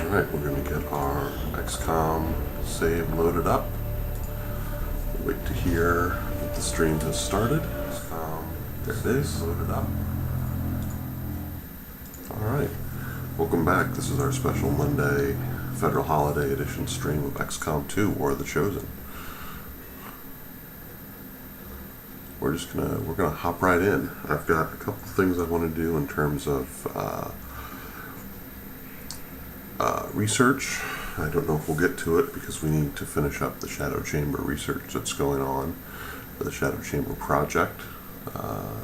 Alright, we're going to get our XCOM save loaded up. Wait to hear that the stream has started. There it is, loaded up. Alright, welcome back. This is our special Monday Federal Holiday Edition stream of XCOM 2, War of the Chosen. We're gonna hop right in. I've got a couple things I want to do in terms of research. I don't know if we'll get to it because we need to finish up the Shadow Chamber research that's going on for the Shadow Chamber project.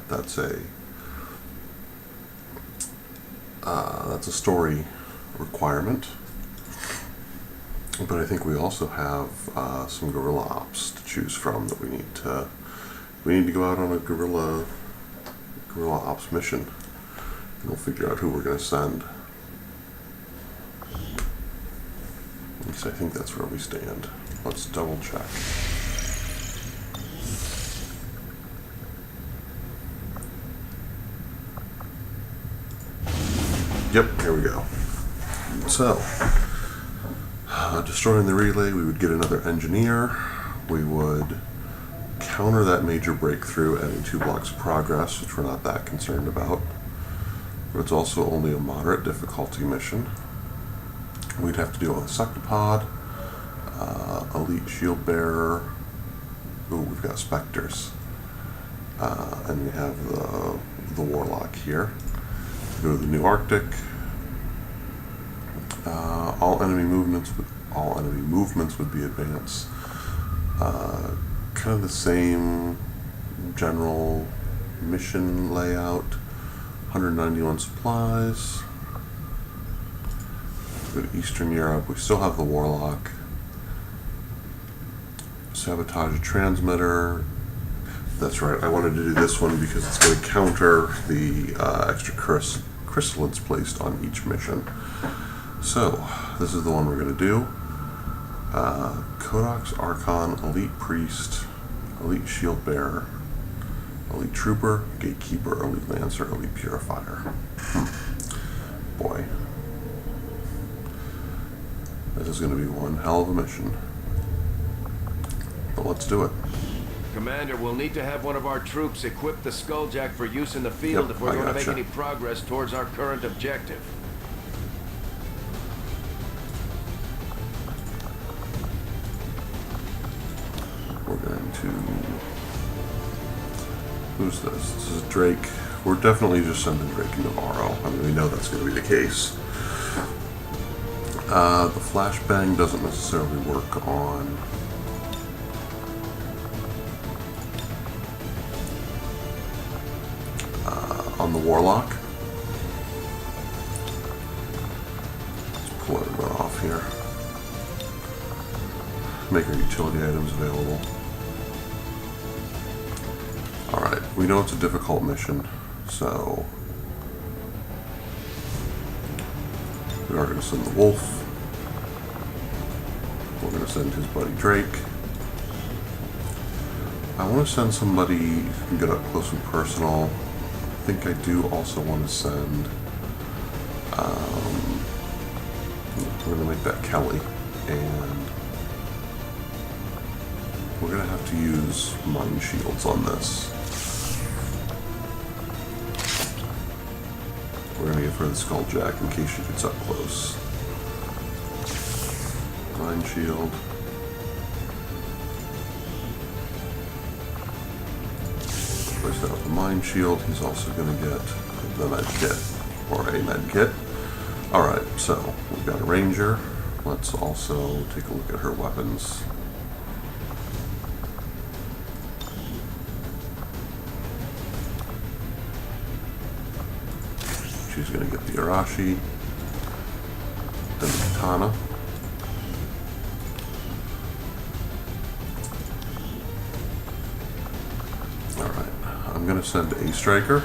That's a story requirement, but I think we also have some guerrilla ops to choose from that we need to go out on a guerrilla ops mission, and we'll figure out who we're going to send. At least I think that's where we stand. Let's double check. Yep, here we go. So, destroying the relay, we would get another engineer. We would counter that major breakthrough, adding 2 blocks of progress, which we're not that concerned about. But it's also only a moderate difficulty mission. We'd have to deal with a Sectopod, elite shield bearer. Ooh, we've got specters, and we have the warlock here. Go to the New Arctic. All enemy movements would be advanced. Kind of the same general mission layout. 191 supplies. Go to Eastern Europe. We still have the warlock. Sabotage a transmitter. That's right, I wanted to do this one because it's going to counter the extra chrysalids placed on each mission. So, this is the one we're going to do. Codex Archon, Elite Priest, Elite Shield Bearer, Elite Trooper, Gatekeeper, Elite Lancer, Elite Purifier. Boy. This is going to be one hell of a mission. But let's do it. Commander, we'll need to have one of our troops equip the Skulljack for use in the field if we're going to make any progress towards our current objective. We're going to... Who's this? This is Drake. We're definitely just sending Drake and Navarro. I mean, we know that's going to be the case. The flashbang doesn't necessarily work on... on the warlock. Let's pull everyone off here. Make our utility items available. Alright, we know it's a difficult mission, so we are going to send the wolf. We're going to send his buddy Drake. I want to send somebody who can get up close and personal. I think I do also want to send, we're going to make that Kelly, and we're going to have to use mine shields on this. We're going to give her the Skulljack in case she gets up close. Mine shield. Place that with the mine shield. He's also going to get the med kit, or a med kit. Alright, so we've got a ranger. Let's also take a look at her weapons. She's going to get the Arashi, then the katana. I'm going to send a striker.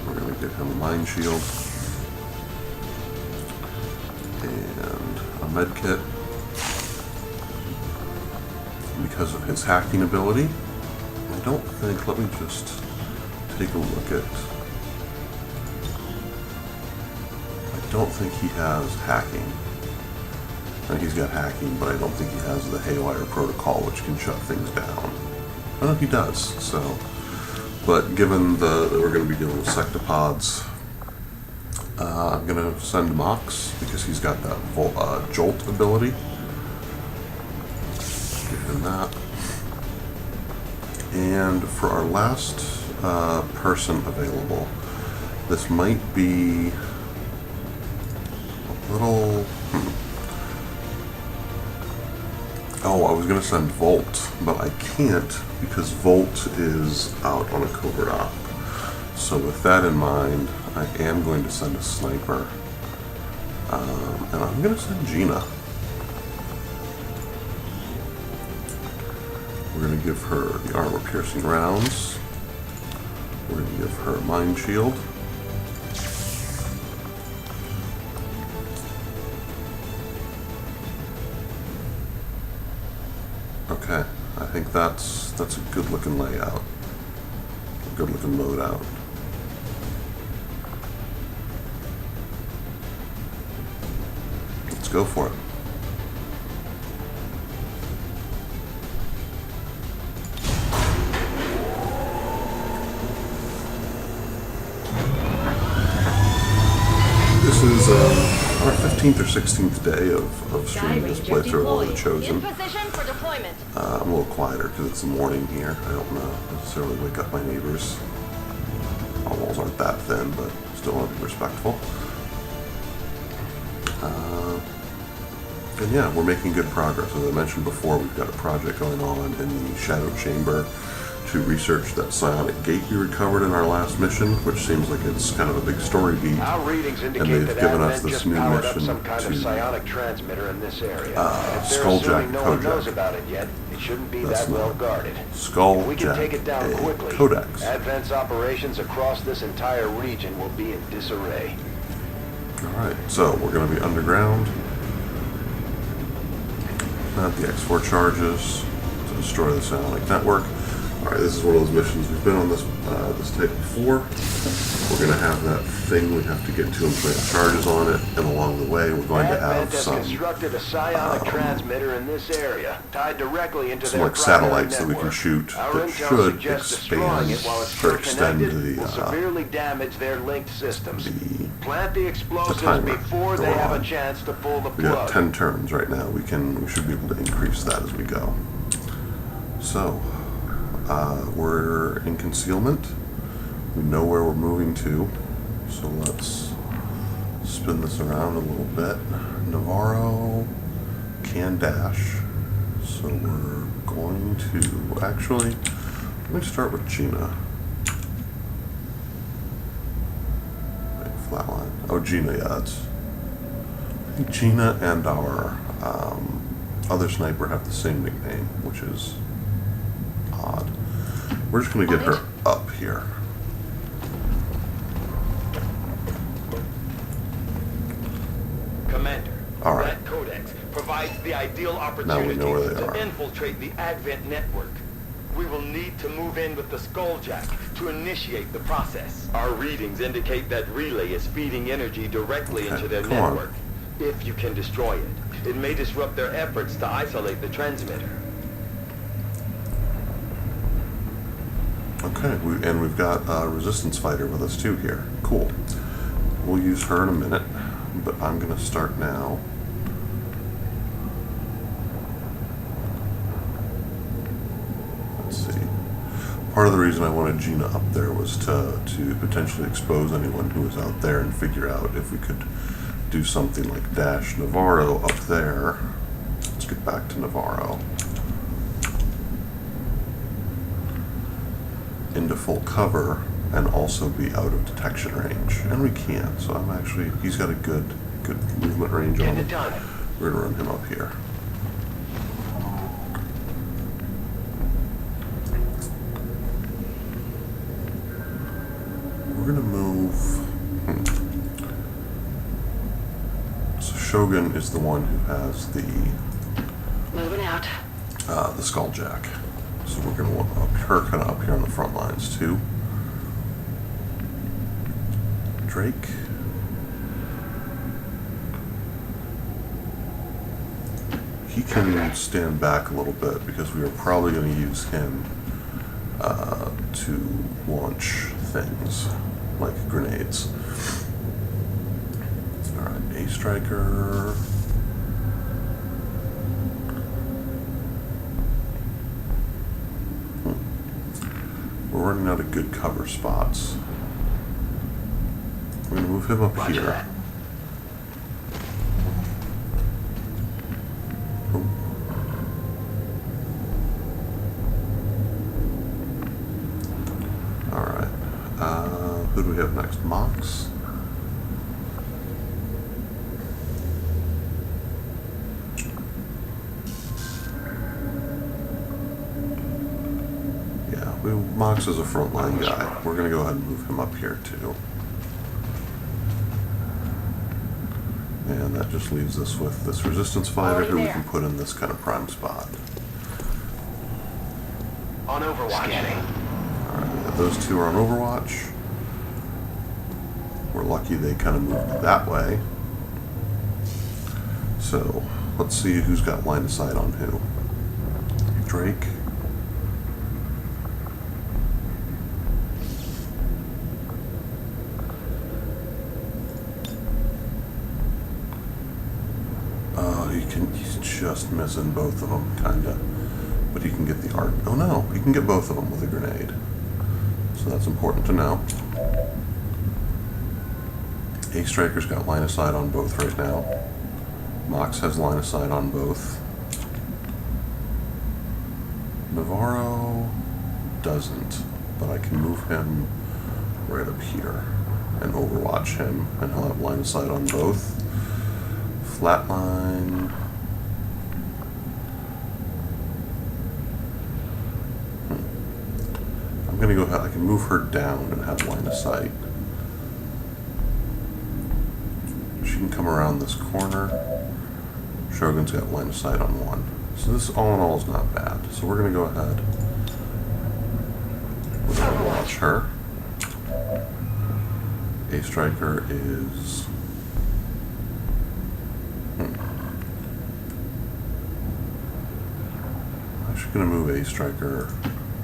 We're going to get him a mine shield and a med kit. Because of his hacking ability, I don't think, let me just take a look at, I don't think he has hacking. And he's got hacking, but I don't think he has the Haywire protocol, which can shut things down. I don't know if he does, so. But given that we're going to be dealing with sectopods, I'm going to send Mox, because he's got that Jolt ability. Give him that. And for our last person available, this might be a little... Oh, I was going to send Volt, but I can't because Volt is out on a covert op. So with that in mind, I am going to send a sniper. And I'm going to send Gina. We're going to give her the armor-piercing rounds. We're going to give her a mind shield. Okay, I think that's a good-looking layout. A good-looking loadout. Let's go for it. This is our 15th or 16th day of streaming this playthrough of The Chosen. I'm a little quieter because it's the morning here. I don't necessarily wake up my neighbors. Our walls aren't that thin, but still want to be respectful. And yeah, we're making good progress. As I mentioned before, we've got a project going on in the Shadow Chamber to research that psionic gate we recovered in our last mission, which seems like it's kind of a big story beat. Our readings indicate and they've given us this new mission some kind of psionic transmitter in this area. If they're Skulljack assuming no one knows about it yet, it shouldn't be that well guarded. Skulljack, we can take it down quickly. Codex. Advent's operations across this entire region will be in disarray. Alright, so we're going to be underground. Not the X4 charges to destroy the psionic network. Alright, this is one of those missions. We've been on this tape before. We're going to have that thing we have to get to and plant charges on it, and along the way we're going to have some constructed a psionic transmitter in this area, tied directly into some their like satellites network. that we can shoot Our that intel should suggests expand destroying it while it's or extend connected will the severely damage their linked systems. Plant the explosives timer before they going have on. a chance to pull the we got plug. 10 turns right now. We should be able to increase that as we go. So we're in concealment. We know where we're moving to. So let's spin this around a little bit. Navarro can dash. So we're going to actually, let me start with Gina. Wait, flatline. Oh, Gina, yeah, that's, I think Gina and our other sniper have the same nickname, which is odd. We're just going to get her up here. Commander, All right. that codex provides the ideal Now we opportunity know where they to are. infiltrate the Advent network. We will need to move in with the Skulljack to initiate the process. Our readings indicate that relay is feeding energy directly into their come on. network. If you can destroy it, it may disrupt their efforts to isolate the transmitter. Okay, and we've got a resistance fighter with us too here. Cool. We'll use her in a minute, but I'm going to start now. Let's see. Part of the reason I wanted Gina up there was to potentially expose anyone who was out there and figure out if we could do something like dash Navarro up there. Let's get back to Navarro. Into full cover and also be out of detection range, and we can. So I'm actually, he's got a good movement range on him. We're gonna run him up here. We're gonna move. So Shogun is the one who has the Moving out. the Skulljack. So we're going to want her kind of up here on the front lines too. Drake. he can stand back a little bit because we are probably going to use him to launch things like grenades. Alright, A Striker. We're running out of good cover spots. We're going to move him up Roger here. that. Alright. Who do we have next? Mox? Yeah, Mox is a frontline guy. We're going to go ahead and move him up here too. And that just leaves us with this resistance fighter Already who we there. can put in this kind of prime spot. On Overwatch. Alright, those two are on Overwatch. We're lucky they kind of moved that way. So, let's see who's got line of sight on who. Drake. He's just missing both of them, kinda. But he can get the art. Oh no, he can get both of them with a grenade. So that's important to know. A Striker's got line of sight on both right now. Mox has line of sight on both. Navarro doesn't, but I can move him right up here and overwatch him, and he'll have line of sight on both. Flatline. I'm gonna go ahead. I can move her down and have line of sight. She can come around this corner. Shogun's got line of sight on one. So this all in all is not bad. So we're gonna go ahead. We're gonna watch her. A Striker is. I'm just gonna move A Striker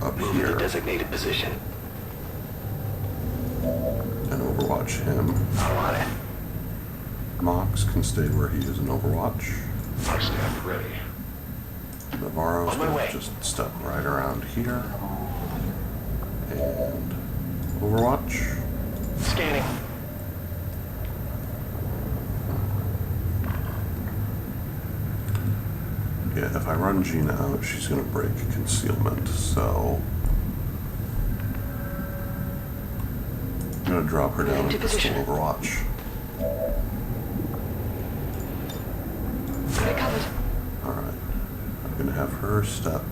up Move to here designated position. and overwatch him. I'm on it. Mox can stay where he is in Overwatch. I stand ready. Navarro's On my gonna way. just step right around here and Overwatch. Scanning. Yeah, if I run Gina out, she's gonna break concealment, so I'm gonna drop her down Into into pistol position. Overwatch. Got it covered. Alright. I'm gonna have her step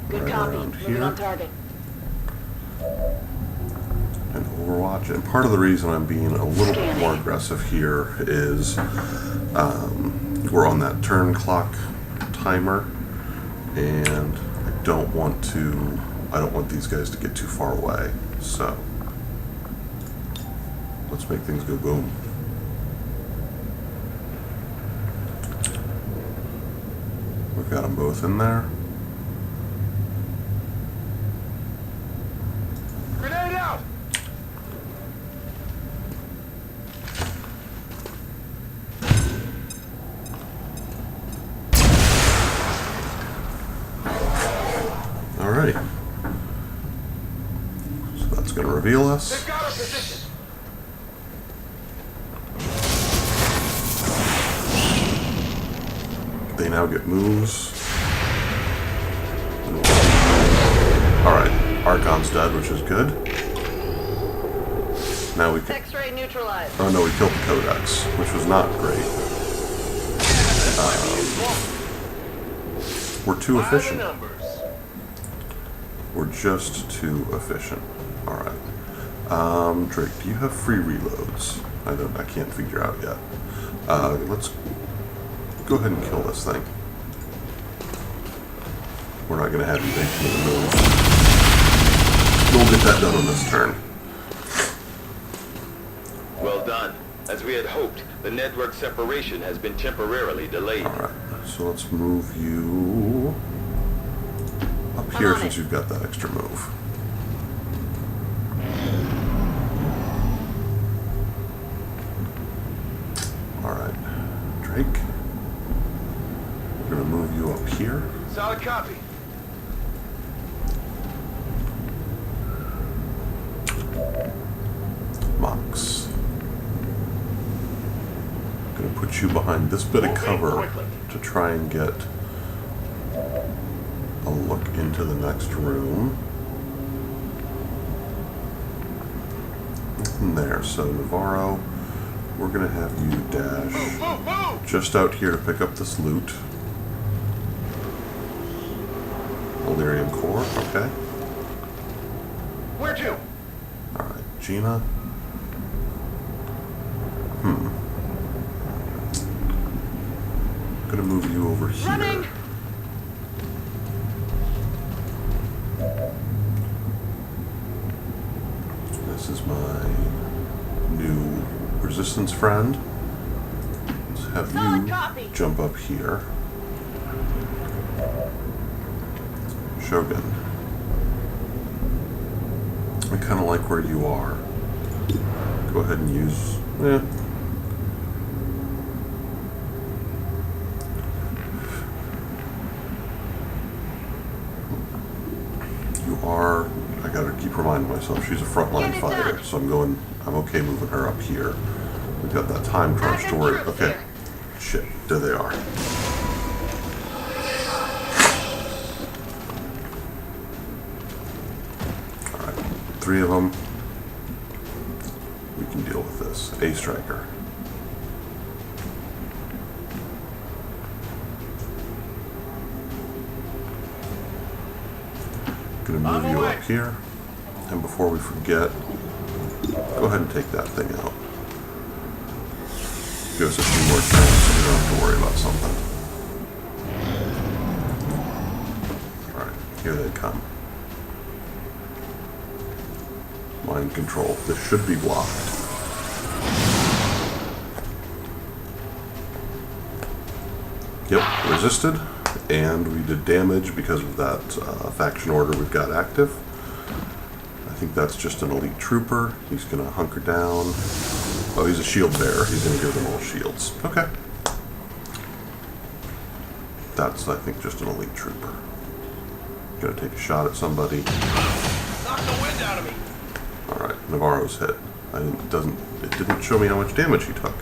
Good right copy. around Moving here on target. and Overwatch. And part of the reason I'm being a little bit Scanning. more aggressive here is we're on that turn clock timer, and I don't want these guys to get too far away. So let's make things go boom. We've got them both in there. Grenade out! Alrighty. So that's going to reveal us. They've got our position. They now get moves. Alright, Archon's dead, which is good. Now we can. X-ray neutralized. Oh no, we killed the Codex, which was not great. We're too efficient. We're just too efficient. Alright. Drake, do you have free reloads? I can't figure out yet. Let's go ahead and kill this thing. We're not going to have you make another move. We'll get that done on this turn. Well done. As we had hoped, the network separation has been temporarily delayed. Alright, So let's move you up I'm here on since it. you've got that extra move. Alright, Drake. We're going to move you up here. Solid copy. Mox. Going to put you behind this bit of cover to try and get a look into the next room. Nothing there. So Navarro, we're going to have you dash just out here to pick up this loot. Delirium core, okay. Where to? Alright, Gina. Gonna move you over here. Running. This is my new resistance friend. Let's have Solid you copy. jump up here. Shogun. I kind of like where you are. Go ahead and use... You are... I gotta keep reminding myself, she's a frontline Get it fighter, done. so I'm okay moving her up here. We've got that time crunch to worry. troops Okay. here. Shit, there they are. Alright, 3 of them. We can deal with this. A striker. Gonna move you up here. And before we forget, go ahead and take that thing out. Give us a few more turns so we don't have to worry about something. Alright, here they come. Mind control. This should be blocked. Yep, resisted. And we did damage because of that faction order we've got active. I think that's just an elite trooper. He's going to hunker down. Oh, he's a shield bearer. He's going to give them all shields. Okay. That's, I think, just an elite trooper. Going to take a shot at somebody. Knock the wind out of me. Alright, Navarro's hit. It didn't show me how much damage he took.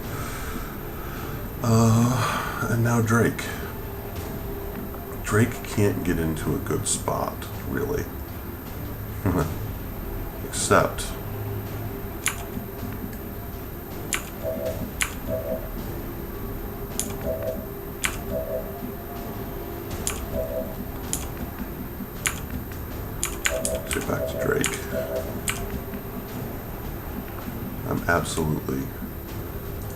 And now Drake. Drake can't get into a good spot, really. Except... Let's get back to Drake. I'm absolutely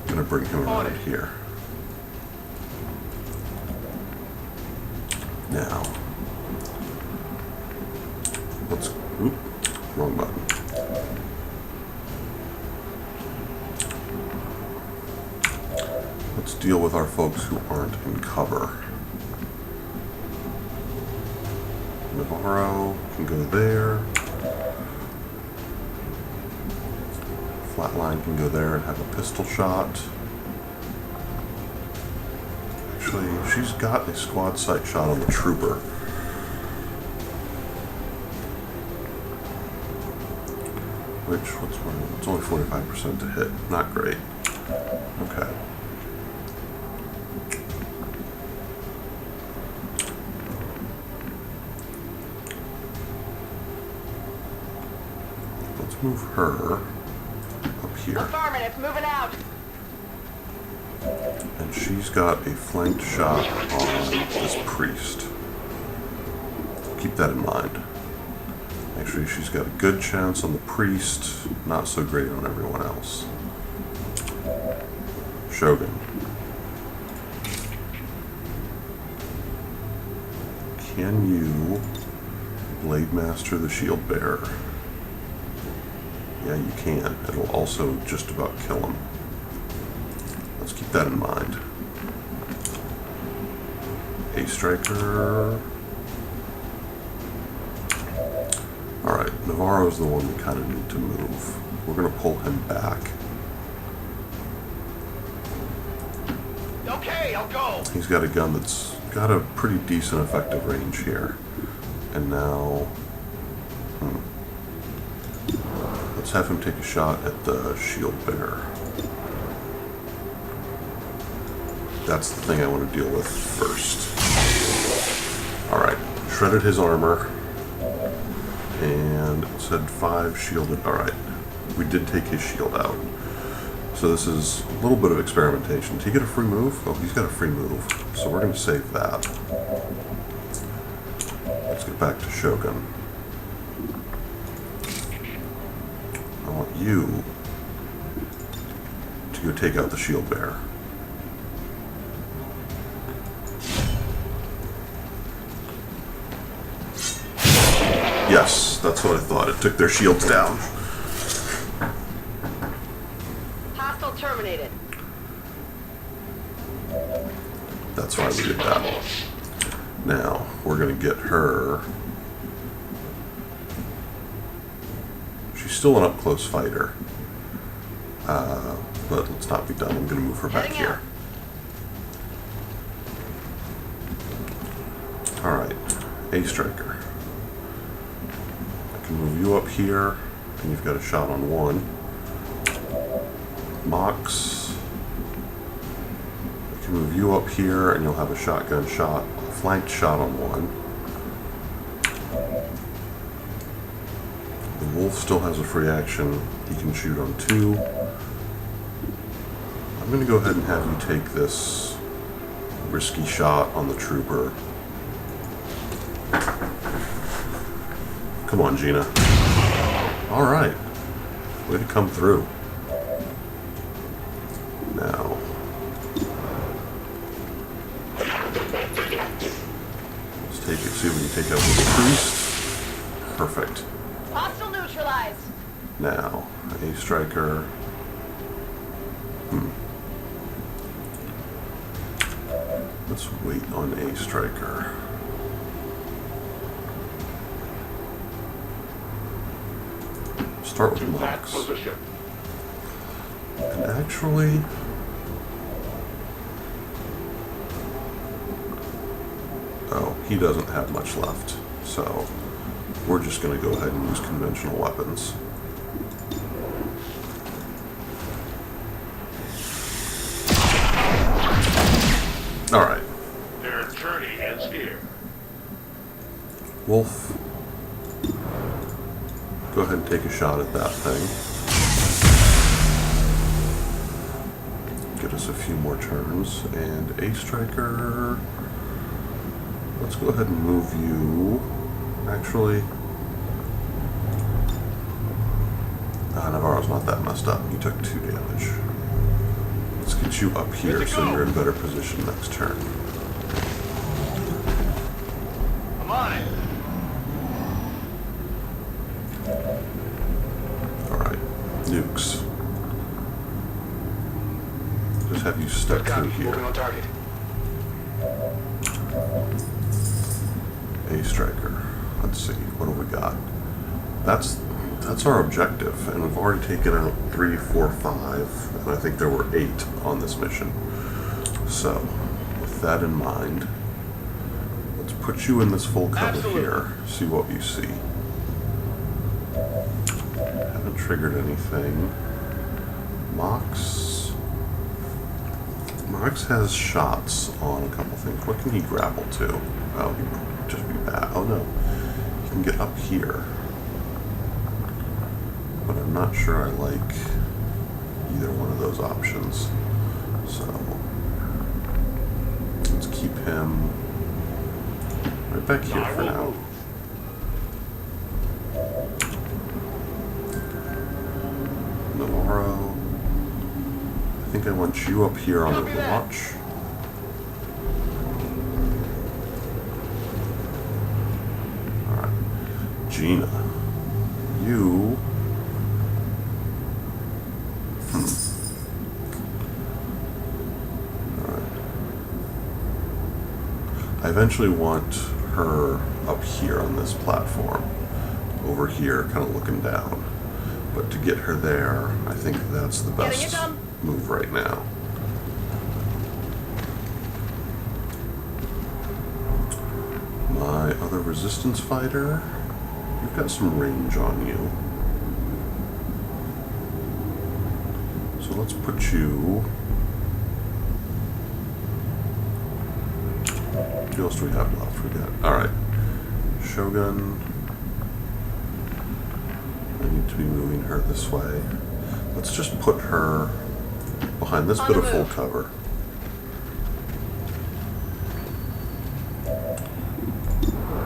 going to bring him around here. Now, let's, oop, wrong button. Let's deal with our folks who aren't in cover. Navarro can go there. Flatline can go there and have a pistol shot. Actually, she's got a squad sight shot on the trooper. Which, it's only 45% to hit. Not great. Okay. Let's move her up here. Affirmative, moving out. And she's got a flanked shot on this priest. Keep that in mind. Actually, she's got a good chance on the priest, not so great on everyone else. Shogun. Can you Blade Master the Shield Bearer? Yeah, you can. It'll also just about kill him. Let's keep that in mind. Ace Striker. Alright, Navarro's the one we kind of need to move. We're going to pull him back. Okay, I'll go. He's got a gun that's got a pretty decent effective range here. And now... let's have him take a shot at the shield bearer. That's the thing I want to deal with first. Alright, shredded his armor. And it said 5 shielded. Alright, we did take his shield out. So this is a little bit of experimentation. Did he get a free move? Oh, he's got a free move. So we're going to save that. Let's get back to Shogun. I want you to go take out the shield bearer. Yes, that's what I thought. It took their shields down. Hostile terminated. That's why we did that. Now, we're going to get her. She's still an up-close fighter. But let's not be done. I'm going to move her back Heading here. Alright, Ace Striker. I can move you up here, and you've got a shot on 1. Mox. I can move you up here, and you'll have a shotgun shot, a flanked shot on 1. The Wolf still has a free action. He can shoot on 2. I'm going to go ahead and have you take this risky shot on the Trooper. Come on, Gina. Alright. Way to come through. Now. Let's take it, see if we can take out the priest. Perfect. Hostile neutralized. Now, Ace Striker. Let's wait on Ace Striker. Start with Mox. And actually, oh, he doesn't have much left, so we're just going to go ahead and use conventional weapons. All right. Their journey ends here. Wolf, go ahead and take a shot at that thing. Get us a few more turns. And Ace Striker, let's go ahead and move you. Actually, Navarro's not that messed up. He took 2 damage. Let's get you up here so you're in better position next turn. I'm on it. Alright, nukes. Just have you step through Moving here. on target. Ace Striker. Let's see, what have we got? That's our objective, and we've already taken out 3, 4, 5, and I think there were 8 on this mission. So, with that in mind, let's put you in this full cover here, see what you see. Haven't triggered anything. Mox has shots on a couple things. What can he grapple to? Oh, he'd just be bad. Oh no, he can get up here. But I'm not sure I like either one of those options. So let's keep him right back here for now. Navarro, I think I want you up here on the watch. Alright. Gina, you... I I eventually want her up here on this platform, over here, kind of looking down. But to get her there, I think that's the Getting it best done. move right now. My other resistance fighter, you've got some range on you. So let's put you... What else do we have left? We got... Alright. Shogun. I need to be moving her this way. Let's just put her behind this On bit the of full move. cover.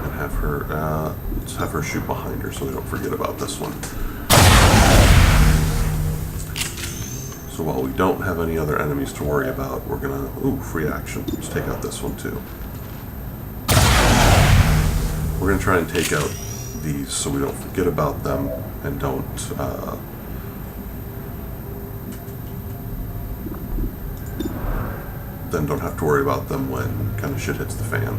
And have her, let's have her shoot behind her so we don't forget about this one. So while we don't have any other enemies to worry about, we're gonna, ooh, free action. Let's take out this one too. We're gonna try and take out these so we don't forget about them and don't, then don't have to worry about them when kind of shit hits the fan.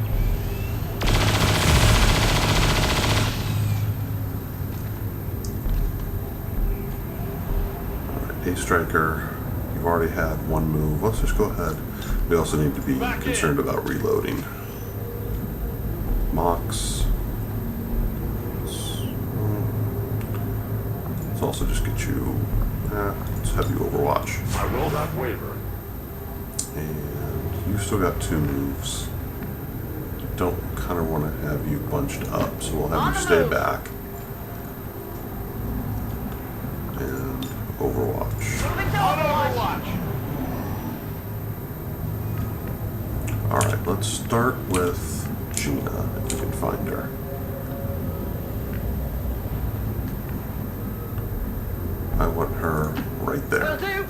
A striker, you've already had one move. Let's just go ahead. We also need to be concerned about reloading. Mox. Let's also just get you. Let's have you Overwatch. I will not waver. And you still got 2 moves. Don't kind of want to have you bunched up, so we'll have On you the stay move. back. And Overwatch. Moving to Overwatch. Alright, let's start with Gina, if we can find her. I want her right Will there. do.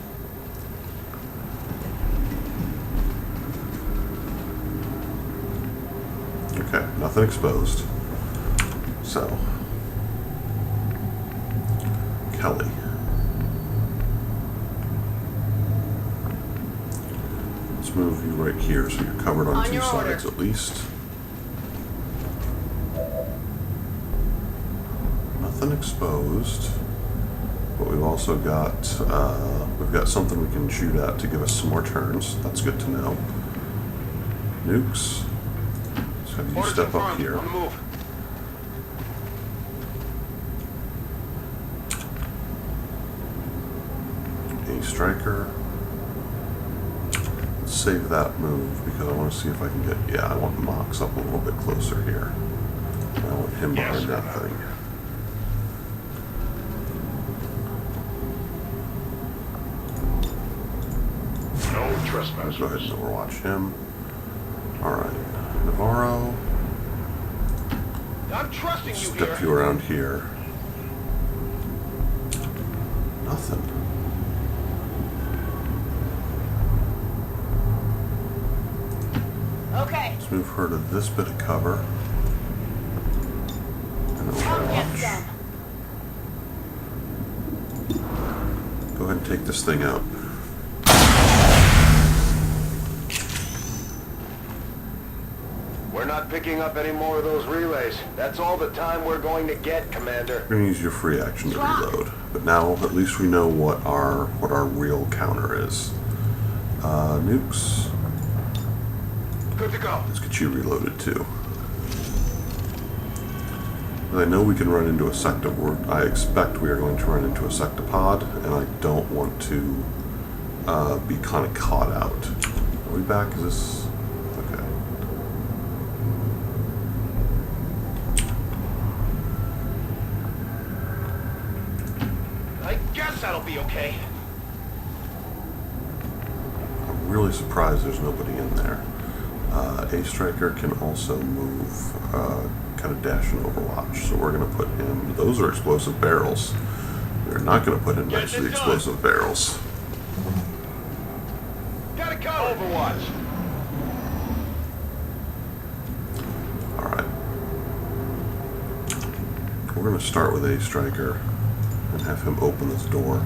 Okay, nothing exposed. So, Kelly. Let's move you right here so you're covered on On 2 your sides order. at least. Nothing exposed. But we've also got, we've got something we can shoot at to give us some more turns. That's good to know. Nukes. Let's have you step up here. On the move. A striker. Let's save that move because I want to see if I can get, yeah, I want Mox up a little bit closer here. I want him Yes, behind that sir. thing. No Let's trespassers. go ahead and overwatch him. Alright. Navarro. I'm trusting you Step you here. around here. Nothing. Okay. Let's move her to this bit of cover. And Come get overwatch. some. Go ahead and take this thing out. We're not picking up any more of those relays. That's all the time we're going to get, Commander. We're gonna use your free action to Drop. reload. But now at least we know what our real counter is. Nukes. Good to go. Let's get you reloaded too. I know we can run into a secta. I expect we are going to run into a sectopod, and I don't want to be kind of caught out. Are we back? Is this okay? I guess that'll be okay. I'm really surprised there's nobody in there. A striker can also move, kind of dash and overwatch. So we're going to put him. Those are explosive barrels. We're not going to put him next to the Getting it done. explosive barrels. Got it covered. Overwatch. All right. We're going to start with A striker and have him open this door.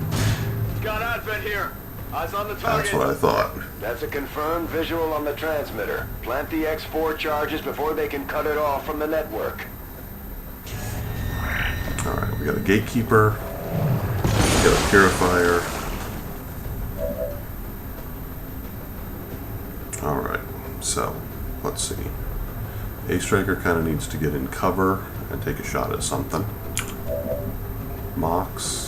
Got advent here. Eyes on the target. That's what I thought. That's a confirmed visual on the transmitter. Plant the X4 charges before they can cut it off from the network. Alright, we got a gatekeeper. We got a purifier. Alright, so, let's see. A-Striker kind of needs to get in cover and take a shot at something. Mox.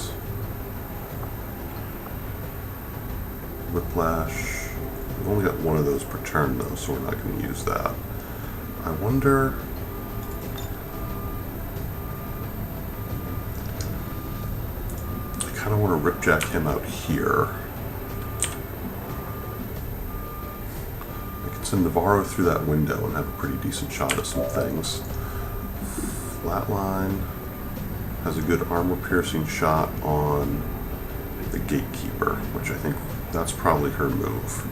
Whiplash. We've only got one of those per turn though, so we're not going to use that. I wonder... I kind of want to ripjack him out here. I can send Navarro through that window and have a pretty decent shot at some things. Flatline has a good armor-piercing shot on the gatekeeper, which I think that's probably her move.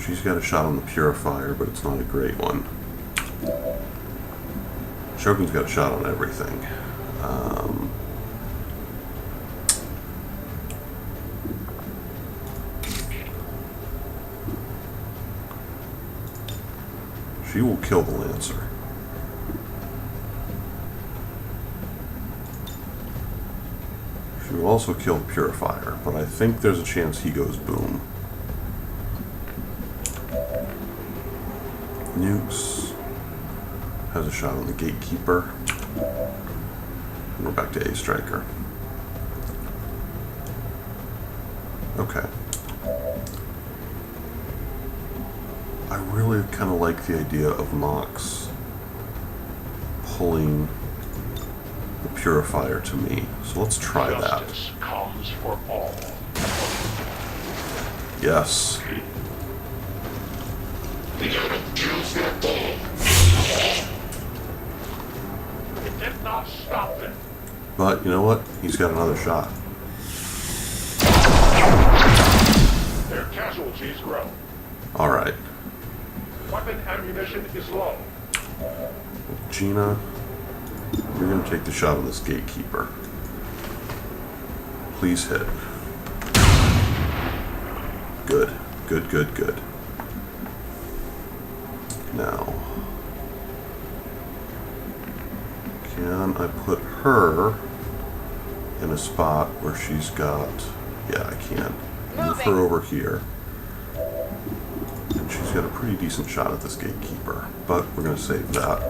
She's got a shot on the purifier, but it's not a great one. Shogun's got a shot on everything. She will kill the Lancer. She will also kill the Purifier, but I think there's a chance he goes boom. Nukes has a shot on the Gatekeeper. And we're back to A-Striker. Okay. I really kind of like the idea of Mox pulling the Purifier to me. So let's try that. Justice comes for all. Yes. It did not stop them. But you know what? He's got another shot. Their casualties grow. Alright. Weapon ammunition is low. Gina, you're going to take the shot on this Gatekeeper. Please hit. Good. Good, good, good. Now, can I put her in a spot where she's got... Yeah, I can. Move her over here. And she's got a pretty decent shot at this Gatekeeper, but we're going to save that.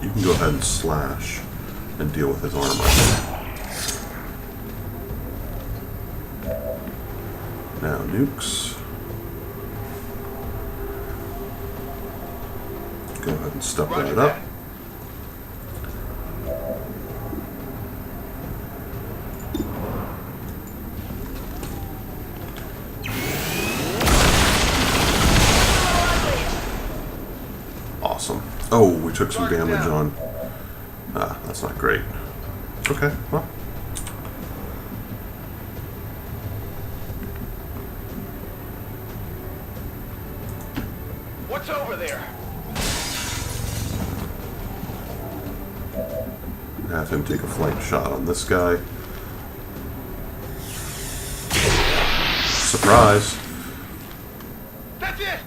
You can go ahead and slash and deal with his armor. Now, nukes. Go ahead and step right up. Awesome. Oh, we took some damage on... Ah, that's not great. Okay, well. What's over there? Have him take a flank shot on this guy. Surprise! That's it!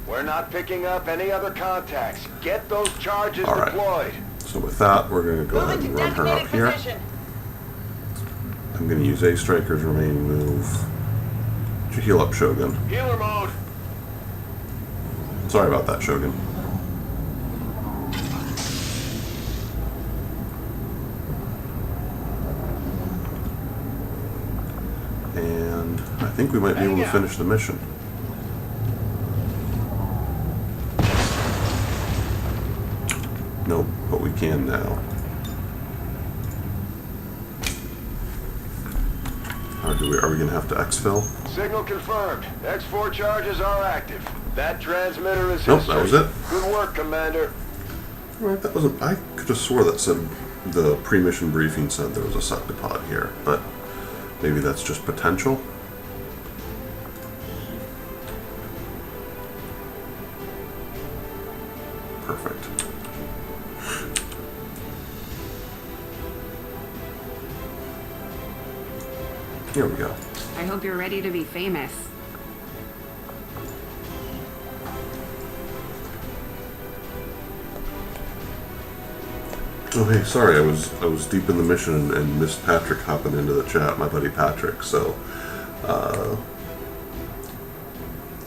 We're not picking up any other contacts. Get those charges deployed. So with that, we're going to go ahead and run her up here. I'm going to use A-Striker's remaining move to heal up Shogun. Healer mode. Sorry about that, Shogun. And I think we might be able to finish the mission. Nope, but we can now. Are we going to have to exfil? Signal confirmed. X4 charges are active. That transmitter is Nope, history. that was it. Good work, Commander. Right, that wasn't... I could have swore that said... The pre-mission briefing said there was a Sectopod here, but maybe that's just potential. Perfect. Here we go. I hope you're ready to be famous. Oh hey, sorry, I was deep in the mission and missed Patrick hopping into the chat, my buddy Patrick. So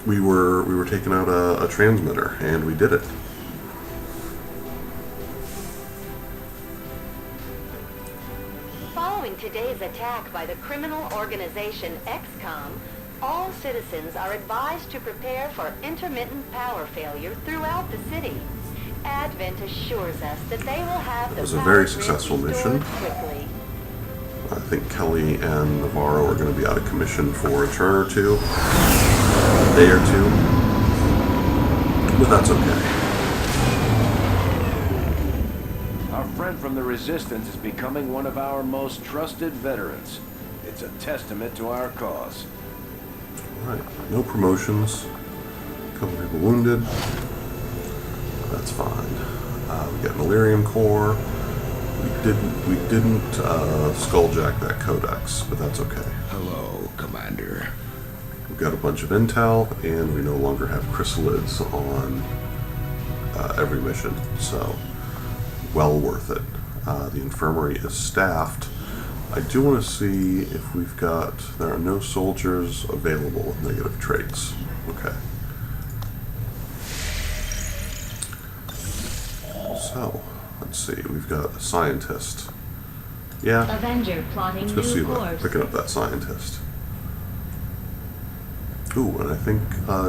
we were taking out a transmitter and we did it. Following today's attack by the criminal organization Xcom, all citizens are advised to prepare for intermittent power failure throughout the city. Advent assures us that they will have the It was a power very grid successful restored mission. quickly. I think Kelly and Navarro are going to be out of commission for a turn or two, a day or two, but that's okay. Our friend from the Resistance is becoming one of our most trusted veterans. It's a testament to our cause. All right, no promotions. A couple people wounded. That's fine. We got an Illyrium core. We didn't skulljack that codex, but that's okay. Hello, Commander. We've got a bunch of intel, and we no longer have chrysalids on every mission, so well worth it. The infirmary is staffed. I do want to see if we've got... There are no soldiers available with negative traits. Okay. So, let's see. We've got a scientist. Yeah. Avenger plotting Let's go see new about course. picking up that scientist. Ooh, and I think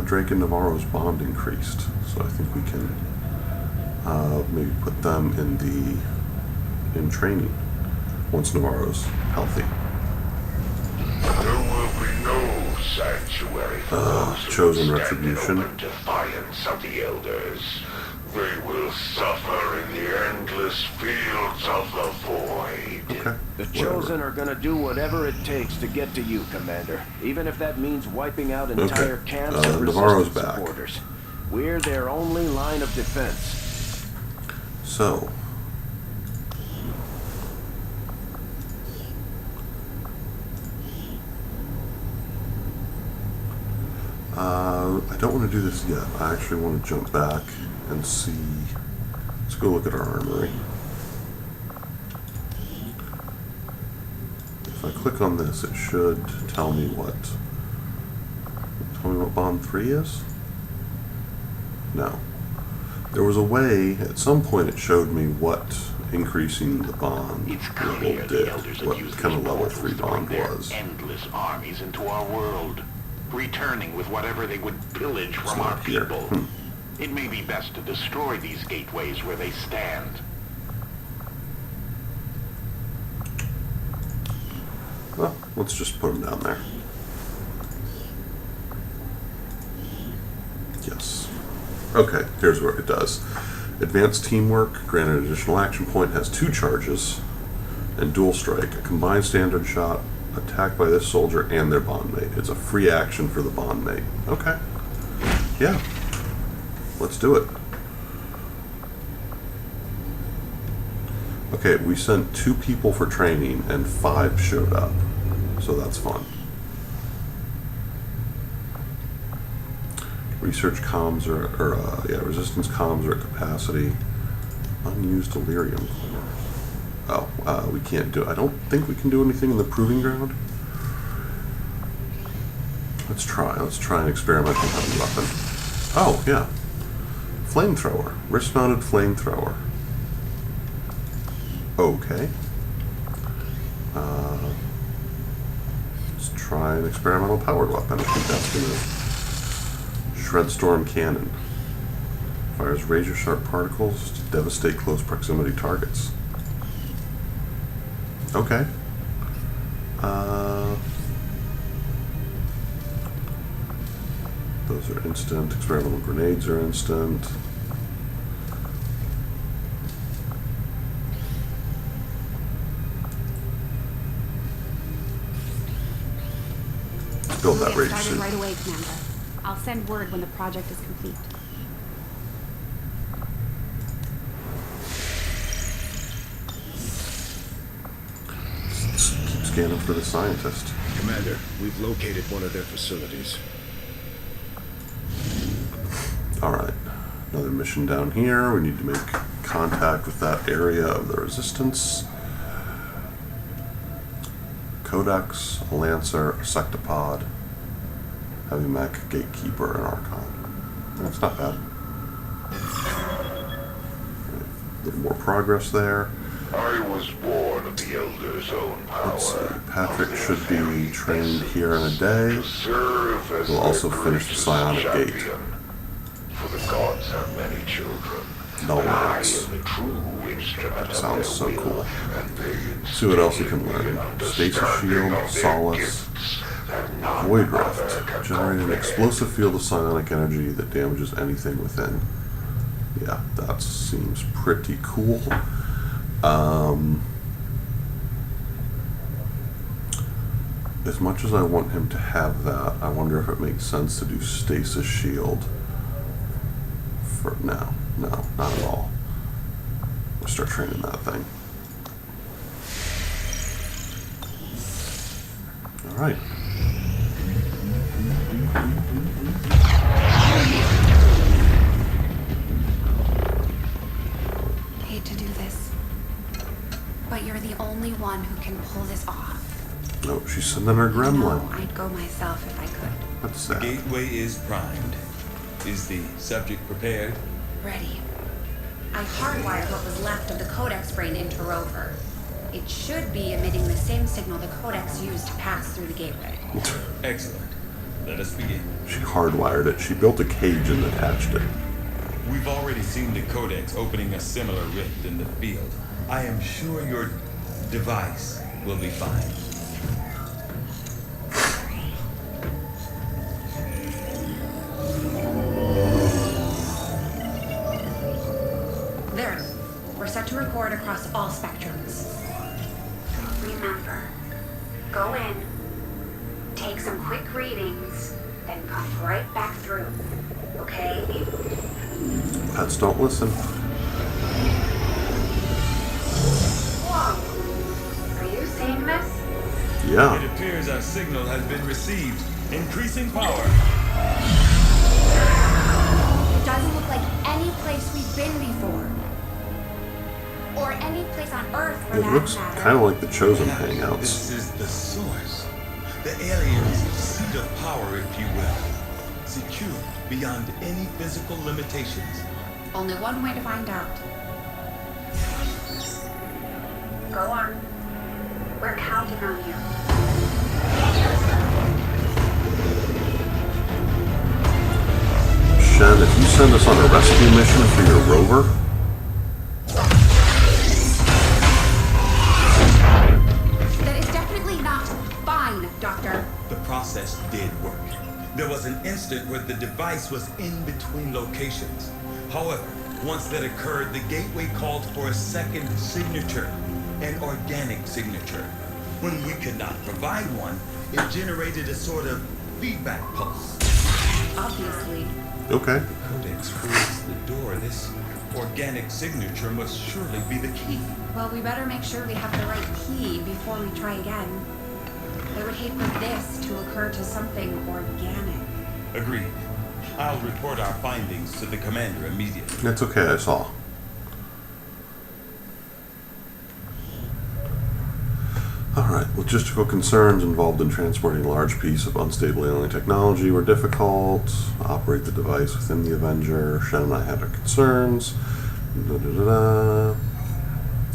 Drake and Navarro's bond increased, so I think we can maybe put them in training once Navarro's healthy. There will be no sanctuary for those who chosen stand retribution. in open defiance of the Elders. They will suffer in the endless fields of the void. Okay. The whatever. Chosen are gonna do whatever it takes to get to you, Commander. Even if that means wiping out entire Okay. camps of Navarro's Resistance back. supporters. We're their only line of defense. So, I don't want to do this yet. I actually want to jump back and see. Let's go look at our armory. If I click on this, it should tell me what. Tell me what bond 3 is? No. There was a way, at some point it showed me what increasing the bond It's level clear did, the Elders what have used kind of these level portals 3 to bring bond their was. endless armies into our world, returning with whatever they would pillage from not our here. people. It may be best to destroy these gateways where they stand. Well, let's just put them down there. Yes. Okay, here's what it does. Advanced teamwork, granted additional action point, has 2 charges, and dual strike, a combined standard shot, attack by this soldier and their bond mate. It's a free action for the bond mate. Okay. Yeah. Let's do it. Okay, we sent 2 people for training and 5 showed up. So that's fun. Research comms resistance comms are at capacity. Unused delirium. Oh, we can't do it. I don't think we can do anything in the proving ground. Let's try an experimental heavy weapon. Oh, yeah. Flamethrower. Wrist-mounted flamethrower. Okay. Let's try an experimental powered weapon. I think that's gonna... Shredstorm Cannon. Fires razor-sharp particles to devastate close proximity targets. Okay. Those are instant. Experimental grenades are instant. Build that We'll razor get started suit. right away, Commander. I'll send word when the project is complete. scanning for the scientist. Commander, we've located one of their facilities. Alright, another mission down here. We need to make contact with that area of the Resistance. Codex, a Lancer, a Sectopod, Heavy Mech, Gatekeeper, and Archon. That's not bad. A little more progress there. I was born of the Elder's own power. Let's see, Patrick should be trained here in a day. To serve as We'll also finish the psionic gate. For the gods have many children. No And I words. am the true instrument That sounds of so their will, cool. and they See what else you can instill learn. an Stasis understanding shield, of their solace, gifts that none Void other Rift. can Generate an comprehend. explosive field of psionic energy that damages anything within. Yeah, that seems pretty cool. As much as I want him to have that, I wonder if it makes sense to do Stasis Shield. No, not at all. We'll start training that thing. Alright. Hate to do this, but you're the only one who can pull this off. Oh, she's sending her No, gremlin. I'd go myself if I could. What's that? Gateway is primed. Is the subject prepared? Ready. I hardwired what was left of the Codex brain into Rover. It should be emitting the same signal the Codex used to pass through the gateway. Excellent. Let us begin. She hardwired it. She built a cage and attached it. We've already seen the Codex opening a similar rift in the field. I am sure your device will be fine. There. We're set to record across all spectrums. Remember, go in, take some quick readings, then come right back through. Okay? Pets don't listen. Whoa. Are you seeing this? Yeah. It appears our signal has been received. Increasing power. It doesn't look like any place we've been before. Or any place on Earth for It that looks matter. kind of like the Chosen Perhaps hangouts. This is the source. The aliens' seat of power, if you will. Secure beyond any physical limitations. Only one way to find out. Go on. We're counting on you. Shen, if you send us on a rescue mission for your rover, That is definitely not fine, Doctor. The process did work. There was an instant where the device was in between locations. However, once that occurred, the gateway called for a second signature, an organic signature. When we could not provide one, it generated a sort of feedback pulse. Obviously. okay. Codex creates the door. This organic signature must surely be the key. Well, we better make sure we have the right key before we try again. I would hate for this to occur to something organic. Agreed. I'll report our findings to the commander immediately. That's okay, I saw. Alright, logistical concerns involved in transporting a large piece of unstable alien technology were difficult. Operate the device within the Avenger. Shen and I had our concerns.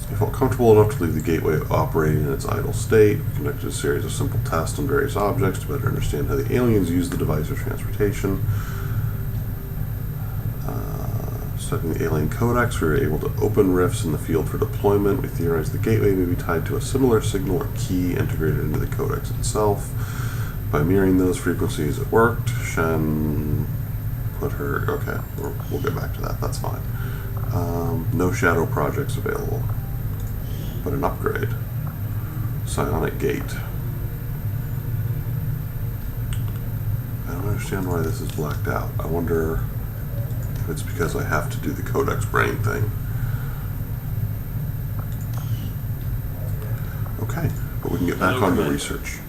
I felt comfortable enough to leave the gateway operating in its idle state. We conducted a series of simple tests on various objects to better understand how the aliens use the device for transportation. Studying the alien codex, we were able to open rifts in the field for deployment. We theorized the gateway may be tied to a similar signal or key integrated into the codex itself. By mirroring those frequencies, it worked. Shen put her... Okay, we'll get back to that. That's fine. No shadow projects available, but an upgrade. Psionic gate. I don't understand why this is blacked out. I wonder... it's because I have to do the Codex brain thing. Okay, but we can get back on to research.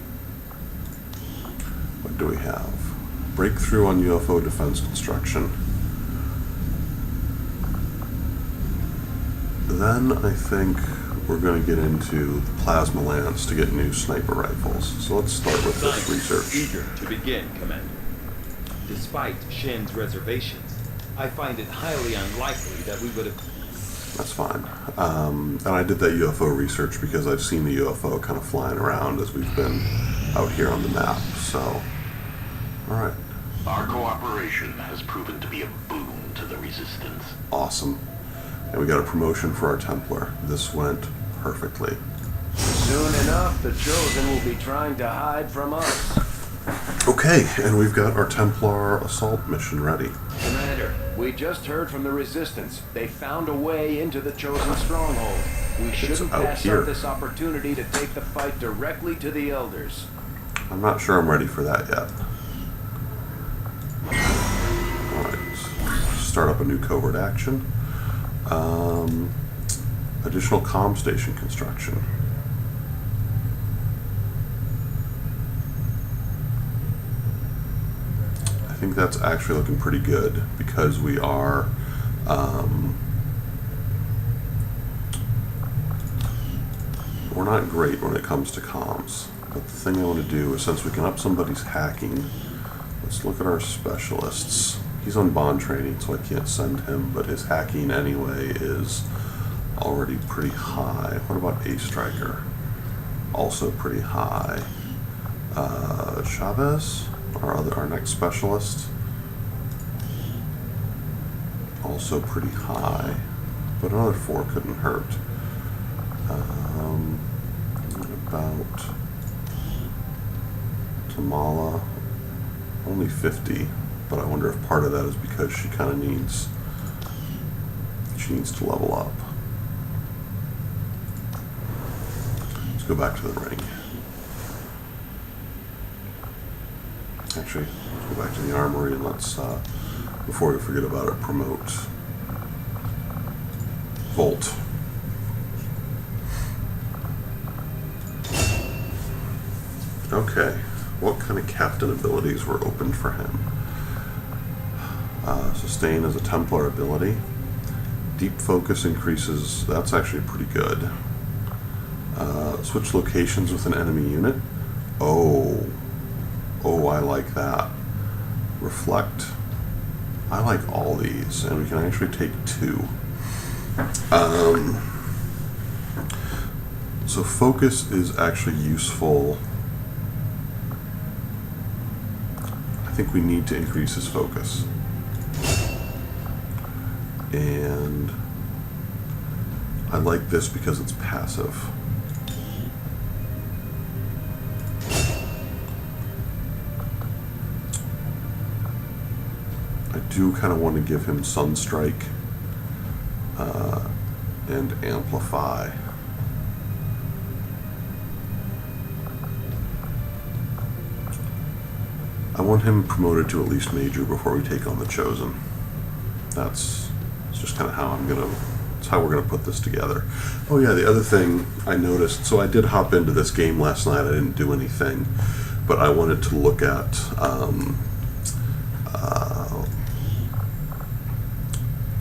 What do we have? Breakthrough on UFO defense construction. Then I think we're going to get into the plasma lance to get new sniper rifles. So let's start with this research. Eager to begin, Commander. Despite Shin's reservations, I find it highly unlikely that we would have... That's fine. And I did that UFO research because I've seen the UFO kind of flying around as we've been out here on the map. So, all right. Our cooperation has proven to be a boon to the Resistance. Awesome. And we got a promotion for our Templar. This went perfectly. Soon enough, the Chosen will be trying to hide from us. Okay, and we've got our Templar assault mission ready. Commander, we just heard from the Resistance. They found a way into the Chosen stronghold. We shouldn't pass up this opportunity to take the fight directly to the Elders. I'm not sure I'm ready for that yet. Alright, start up a new covert action. Additional comm station construction. I think that's actually looking pretty good because we are we're not great when it comes to comms. But the thing I want to do is, since we can up somebody's hacking, let's look at our specialists. He's on bond training, so I can't send him, but his hacking anyway is already pretty high. What about A Striker? Also pretty high. Chavez, our next specialist, also pretty high, but another 4 couldn't hurt. What about Tamala? Only 50. But I wonder if part of that is because she kind of needs to level up. Let's go back to the ring. Actually, let's go back to the armory and let's, before we forget about it, promote Volt. Okay, what kind of captain abilities were opened for him? Sustain as a Templar ability. Deep focus increases, that's actually pretty good. Switch locations with an enemy unit. Oh, I like that. Reflect. I like all these, and we can actually take 2. So focus is actually useful. I think we need to increase his focus. And I like this because it's passive. I do kind of want to give him Sunstrike and Amplify. I want him promoted to at least Major before we take on the Chosen. That's just kind of how that's how we're gonna put this together. Oh yeah, the other thing I noticed, so I did hop into this game last night, I didn't do anything, but I wanted to look at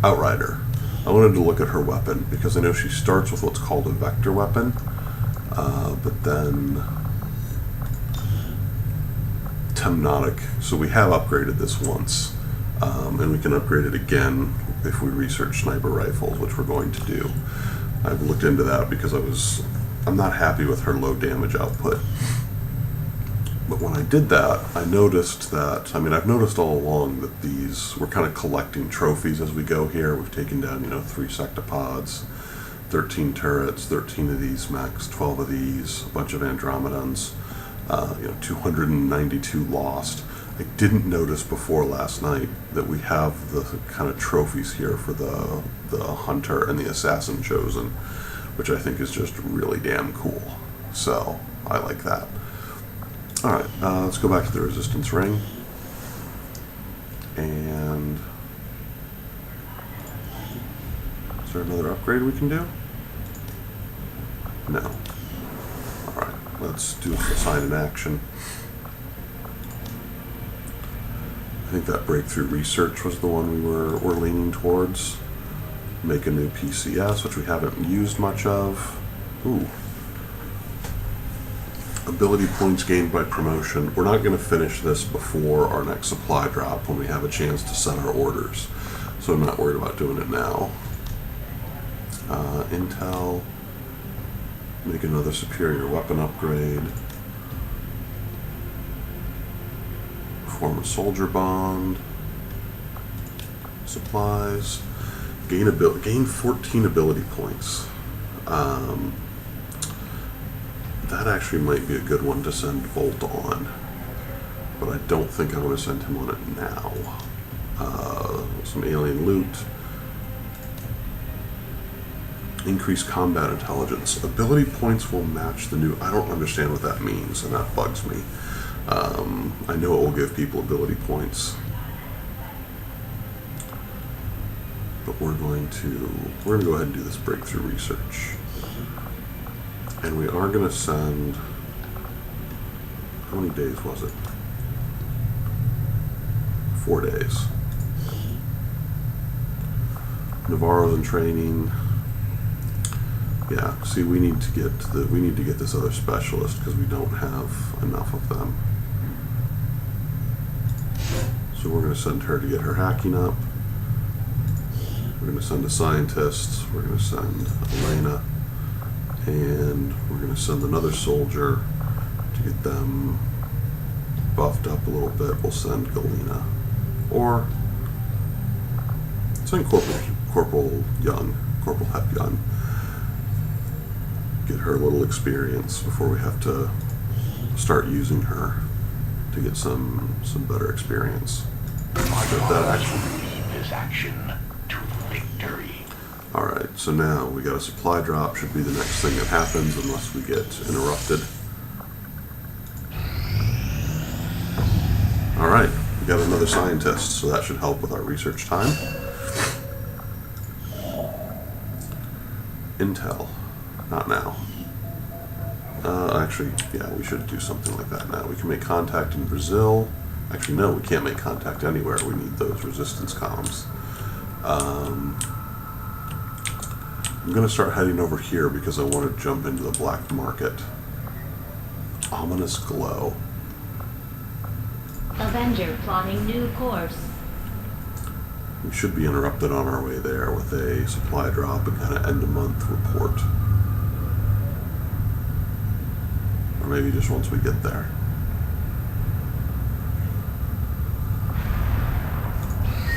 Outrider. I wanted to look at her weapon, because I know she starts with what's called a vector weapon, but then Temnotic, so we have upgraded this once, and we can upgrade it again if we research sniper rifles, which we're going to do. I've looked into that because I'm not happy with her low damage output. But when I did that, I noticed that, I've noticed all along that we're kind of collecting trophies as we go here. We've taken down, 3 sectopods, 13 turrets, 13 of these mechs, 12 of these, a bunch of Andromedons, 292 lost. I didn't notice before last night that we have the kind of trophies here for the Hunter and the Assassin Chosen, which I think is just really damn cool. So, I like that. Alright, let's go back to the Resistance Ring. And is there another upgrade we can do? No. Alright, let's do assign an action. I think that breakthrough research was the one we were leaning towards. Make a new PCS, which we haven't used much of. Ooh. Ability points gained by promotion. We're not going to finish this before our next supply drop when we have a chance to set our orders. So I'm not worried about doing it now. Intel. Make another superior weapon upgrade. Form a soldier bond. Supplies. Gain 14 ability points. That actually might be a good one to send Volt on, but I don't think I want to send him on it now. Some alien loot. Increased combat intelligence. Ability points will match the new... I don't understand what that means, and that bugs me. I know it will give people ability points. But we're going to go ahead and do this breakthrough research. And we are going to send... How many days was it? 4 days. Navarro's in training. Yeah, see, we need to get this other specialist because we don't have enough of them. So we're going to send her to get her hacking up. We're going to send a scientist. We're going to send Elena. And we're going to send another soldier to get them buffed up a little bit. We'll send Galena. Or send Corporal Hep Young. Get her a little experience before we have to start using her to get some better experience. This action to victory. Alright, so now we got a supply drop, should be the next thing that happens unless we get interrupted. Alright, we got another scientist, so that should help with our research time. Intel. Not now. Actually, yeah, we should do something like that now. We can make contact in Brazil. Actually, no, we can't make contact anywhere. We need those resistance comms. I'm going to start heading over here because I want to jump into the black market. Ominous glow. Avenger plotting new course. We should be interrupted on our way there with a supply drop and kind of end-of-month report. Or maybe just once we get there.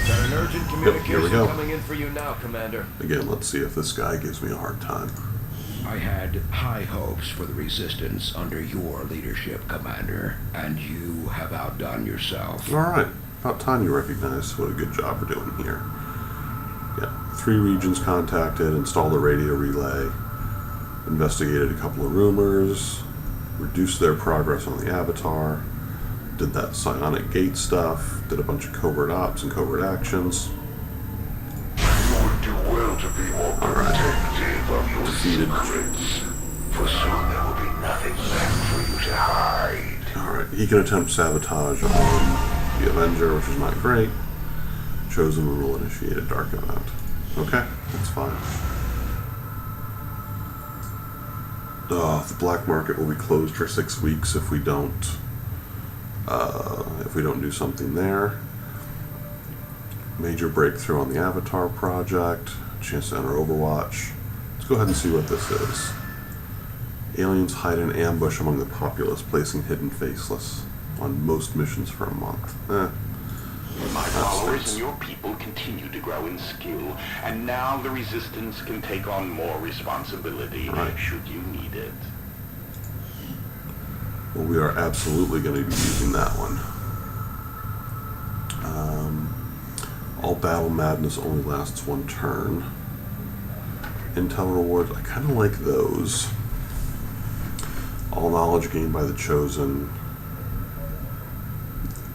Got an urgent communication here we go. coming in for you now, Commander. Again, let's see if this guy gives me a hard time. I had high hopes for the Resistance under your leadership, Commander, and you have outdone yourself. Alright, about time you recognize what a good job we're doing here. Yeah, 3 regions contacted, installed a radio relay, investigated a couple of rumors, reduced their progress on the Avatar, did that psionic gate stuff, did a bunch of covert ops and covert actions. You would do well to be more protective of your secrets, for soon there will be nothing left for you to hide. Alright, he can attempt sabotage on the Avenger, which is not great. Chosen will initiate a dark event. Okay, that's fine. The black market will be closed for 6 weeks if we don't do something there. Major breakthrough on the Avatar project. Chance to enter Overwatch. Let's go ahead and see what this is. Aliens hide in ambush among the populace, placing hidden faceless on most missions for a month. My followers and your people continue to grow in skill, and now the Resistance can take on more responsibility should you need it. Well, we are absolutely going to be using that one. All battle madness only lasts 1 turn. Intel rewards, I kind of like those. All knowledge gained by the Chosen.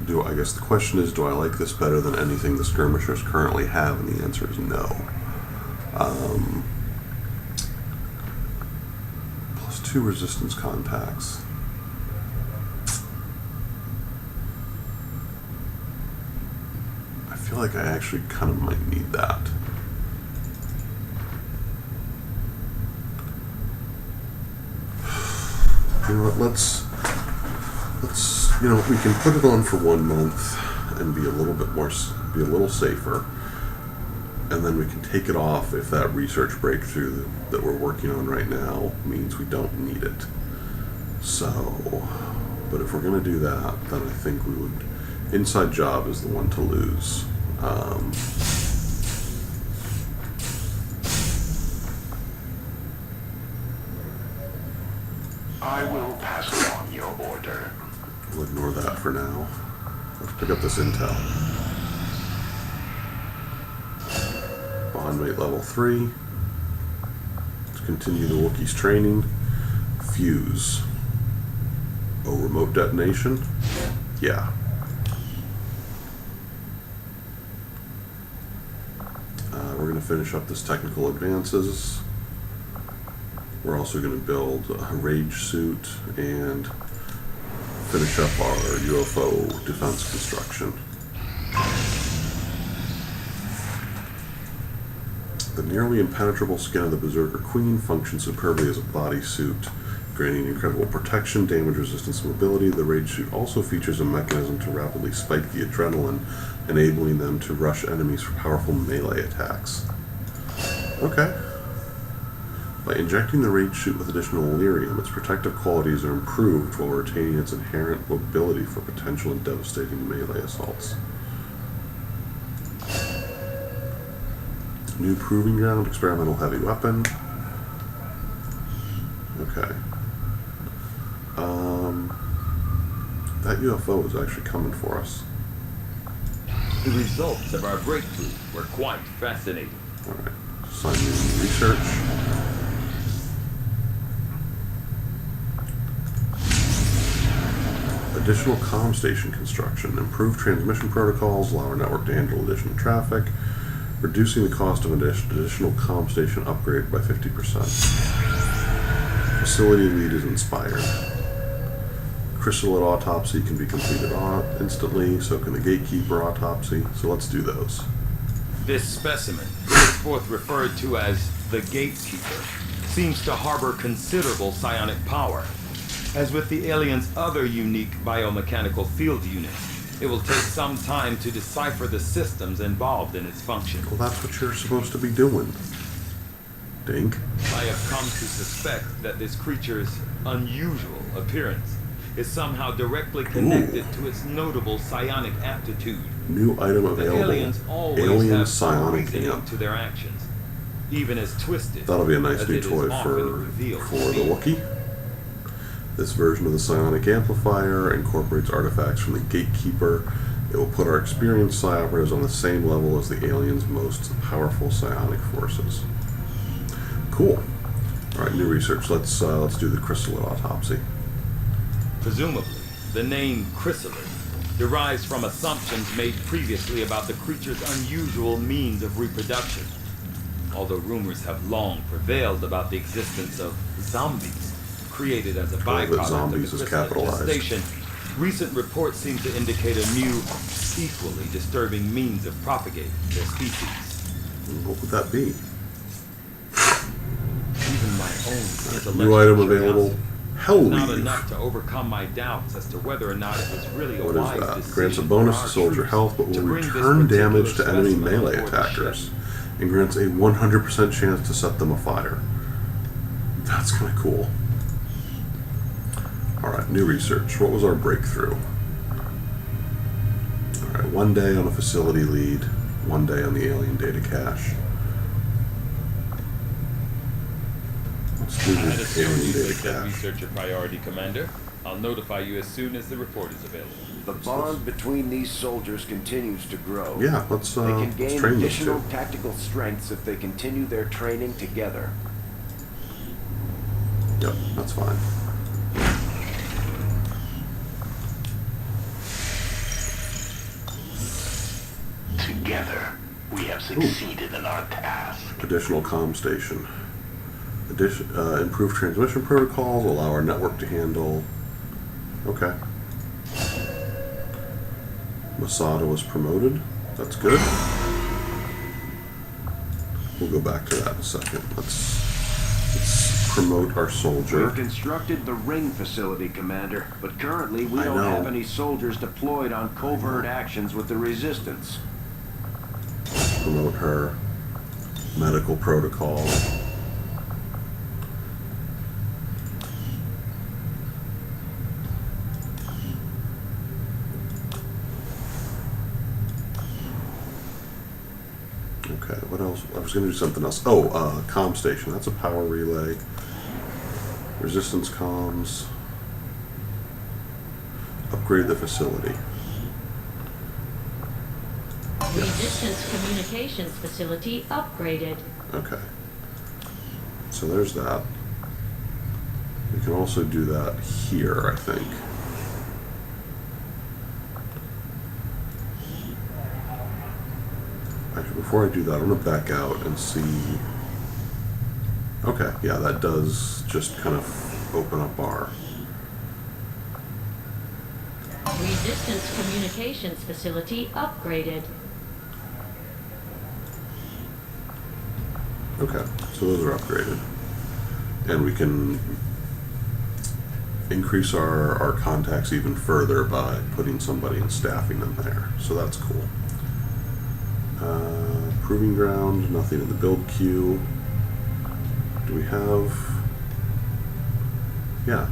I guess the question is, do I like this better than anything the skirmishers currently have? And the answer is no. +2 resistance contacts. feel like I actually kind of might need that. You know what, let's, you know, we can put it on for 1 month and be a little bit more, be a little safer. And then we can take it off if that research breakthrough that we're working on right now means we don't need it. So, but if we're going to do that, then I think we would, inside job is the one to lose. I will pass along your order. We'll ignore that for now. Let's pick up this intel. Bond rate level 3. Let's continue the Wookiees training. Fuse. Oh, remote detonation? Yeah. We're going to finish up this technical advances. We're also going to build a rage suit and finish up our UFO defense construction. The nearly impenetrable skin of the Berserker Queen functions superbly as a bodysuit, granting incredible protection, damage resistance, and mobility. The rage suit also features a mechanism to rapidly spike the adrenaline, enabling them to rush enemies for powerful melee attacks. Okay. By injecting the rage suit with additional Illyrium, its protective qualities are improved while retaining its inherent mobility for potential and devastating melee assaults. New Proving Ground, experimental heavy weapon. Okay. That UFO is actually coming for us. The results of our breakthrough were quite fascinating. Alright, sign me in research. Additional comm station construction. Improved transmission protocols, allow our network to handle additional traffic, reducing the cost of an additional comm station upgrade by 50%. Facility lead is inspired. Chrysalid autopsy can be completed instantly, so can the gatekeeper autopsy, so let's do those. This specimen, henceforth referred to as the gatekeeper, seems to harbor considerable psionic power. As with the alien's other unique biomechanical field units, it will take some time to decipher the systems involved in its function. Well, that's what you're supposed to be doing. Dink. I have come to suspect that this creature's unusual appearance is somehow directly connected to its notable psionic aptitude. New item available. The aliens always Alien have psionic reasoning amp. to their actions, even as twisted. That'll be a nice as new it is toy often revealed for to the be. Wookiee. This version of the psionic amplifier incorporates artifacts from the Gatekeeper. It will put our experienced psi operatives on the same level as the aliens' most powerful psionic forces. Cool. All right, new research. Let's do the chrysalid autopsy. Presumably, the name chrysalid derives from assumptions made previously about the creature's unusual means of reproduction. Although rumors have long prevailed about the existence of zombies created as a byproduct zombies of the is chrysalid capitalized. gestation, recent reports seem to indicate a new, equally disturbing means of propagating their species. What would that be? Even my own intellectual New item curiosity available. Hell not leave. enough to overcome my doubts as to whether or not it was really a What wise is that? decision Grants a for bonus our to soldier troops health, but to will bring this return damage to particular enemy specimen melee aboard the attackers, ship. and grants a 100% chance to set them afire. That's kind of cool. Alright, new research. What was our breakthrough? Alright, 1 day on a facility lead, 1 day on the alien data cache. Let's do I had the assumed alien you data make that cache. research a priority, Commander. I'll notify you as soon as the report is available. The bond between these soldiers continues to grow. Yeah, let's They can gain train these additional two. tactical strengths if they continue their training together. Yep, that's fine. Together, we have succeeded in our task. Additional comm station. Improved transmission protocols, allow our network to handle. Okay. Masada was promoted. That's good. We'll go back to that in a second. Let's promote our soldier. We've constructed the ring facility, Commander, but currently we don't have any soldiers deployed on covert actions with the Resistance. Promote her. Medical protocol. Okay, what else? I was going to do something else. Oh, comm station. That's a power relay. Resistance comms. Upgrade the facility. Resistance communications facility upgraded. Okay. So there's that. We can also do that here, I think. Actually, before I do that, I'm going to back out and see. Okay, yeah, that does just kind of open up our... Resistance communications facility upgraded. Okay, so those are upgraded. And we can increase our contacts even further by putting somebody and staffing them there. So that's cool. Proving ground, nothing in the build queue. Do we have... Yeah,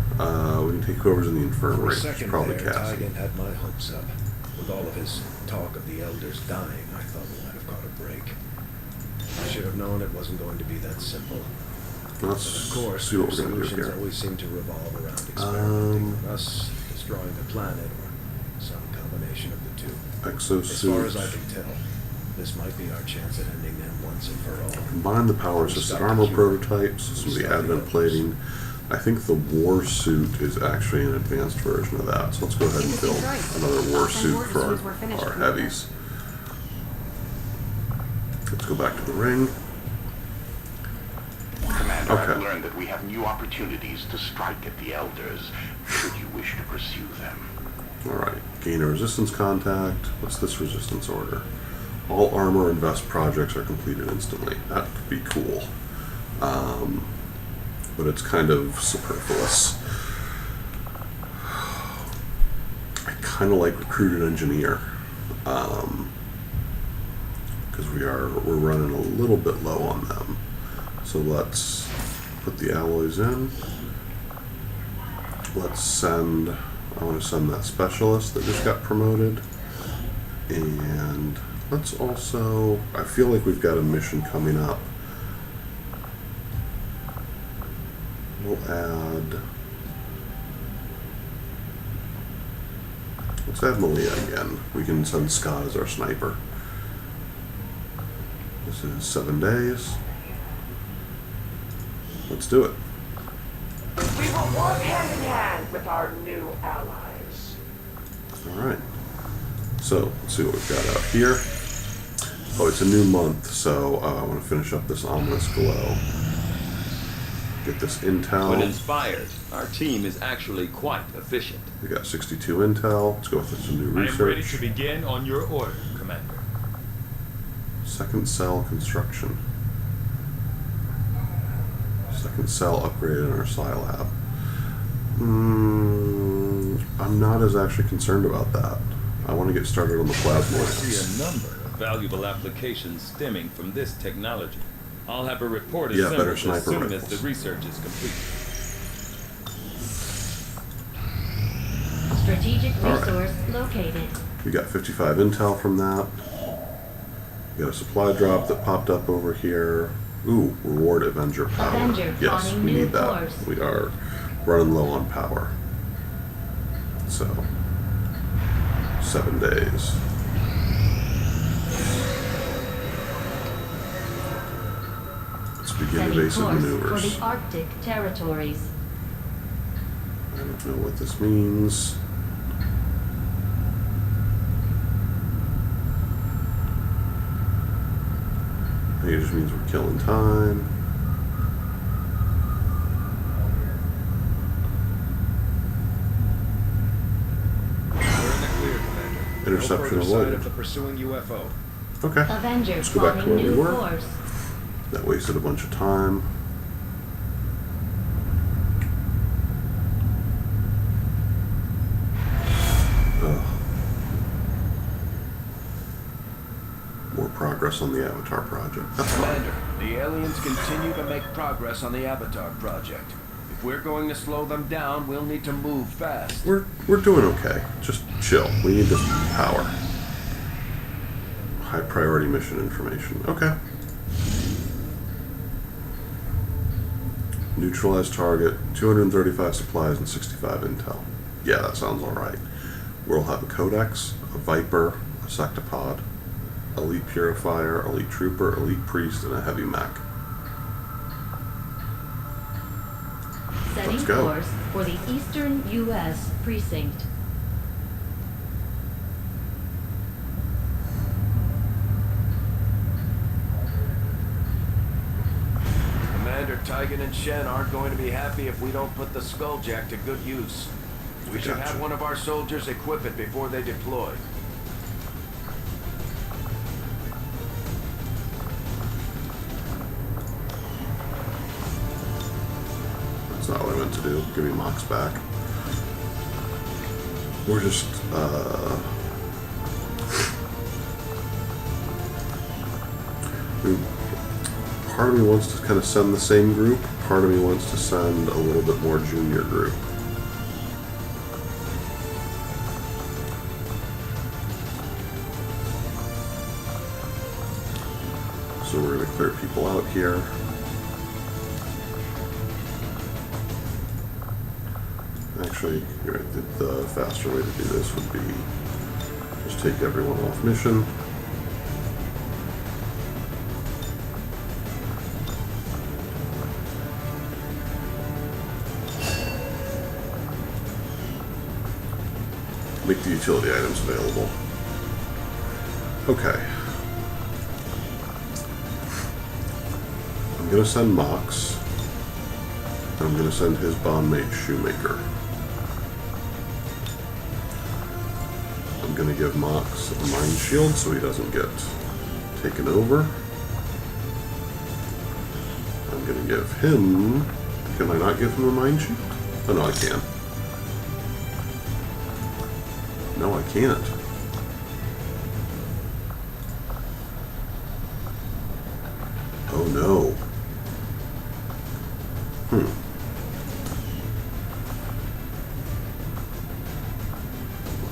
we can take whoever's in the infirmary. For a second Probably there, Cassie. Tigan had my hopes up. With all of his talk of the elders dying, I thought we might have caught a break. I should have known it wasn't going to be that simple. Let's But of course, see what we're going to do solutions here. always seem to revolve around experimenting with us, destroying the planet, or some combination of the two. Exosuit. As far as I can tell, this might be our chance at ending them once and for all. Combine the power assisted armor prototypes, some of the advent plating. I think the war suit is actually an advanced version of that. So let's go ahead and build another war suit for our heavies. Let's go back to the ring. Commander, I've learned that we have new opportunities to strike at the Elders, should you wish to pursue them. Alright, gain a resistance contact. What's this resistance order? All armor and vest projects are completed instantly. That could be cool. But it's kind of superfluous. I kind of like recruited engineer. Because we're running a little bit low on them. So let's put the alloys in. Let's send, I want to send that specialist that just got promoted. And let's also, I feel like we've got a mission coming up. We'll add, let's add Malia again. We can send Scott as our sniper. This is 7 days. Let's do it. We will work hand in hand with our new allies. Alright. So, let's see what we've got out here. Oh, it's a new month, so I want to finish up this ominous glow. Get this intel. When inspired, our team is actually quite efficient. We got 62 intel. Let's go with some new research. I am ready to begin on your order, Commander. Second cell construction. Second cell upgrade in our Psi lab. I'm not as actually concerned about that. I want to get started on the plasma I lamps. see a number of valuable applications stemming from this technology. I'll have a report Yeah, better assembled as sniper soon as rifles. the research is complete. Strategic resource located. We got 55 intel from that. We got a supply drop that popped up over here. Ooh, reward Avenger power. Avenger Yes, spawning we new need that. cores. We are running low on power. So, 7 days. Let's begin Setting evasive course maneuvers. for the Arctic territories. I don't know what this means. I think it just means we're killing time. We're in the clear, Commander. Interception further sight avoided. of the pursuing UFO. Okay. Avengers Let's go back to spotting where we new were. force. That wasted a bunch of time. Ugh. More progress on the Avatar project. That's fine. Commander, the aliens continue to make progress on the Avatar project. If we're going to slow them down, we'll need to move fast. We're doing okay. Just chill. We need this power. High priority mission information. Okay. Neutralize target, 235 supplies and 65 intel. Yeah, that sounds alright. We'll have a Codex, a Viper, a Sectopod, Elite Purifier, Elite Trooper, Elite Priest, and a Heavy Mech. Setting Let's go. course for the Eastern U.S. precinct. Commander Tygan and Shen aren't going to be happy if we don't put the Skulljack to good use. We should have one of our soldiers equip it before they deploy. That's not what I meant to do. Give me Mox back. We're just, part of me wants to kind of send the same group. Part of me wants to send a little bit more junior group. So we're going to clear people out here. Actually, you're right, the faster way to do this would be just take everyone off mission. Make the utility items available. Okay. I'm going to send Mox. I'm going to send his bondmate Shoemaker. I'm going to give Mox a mind shield so he doesn't get taken over. I'm going to give him... Can I not give him a mind shield? Oh no, I can. No, I can't. Oh no.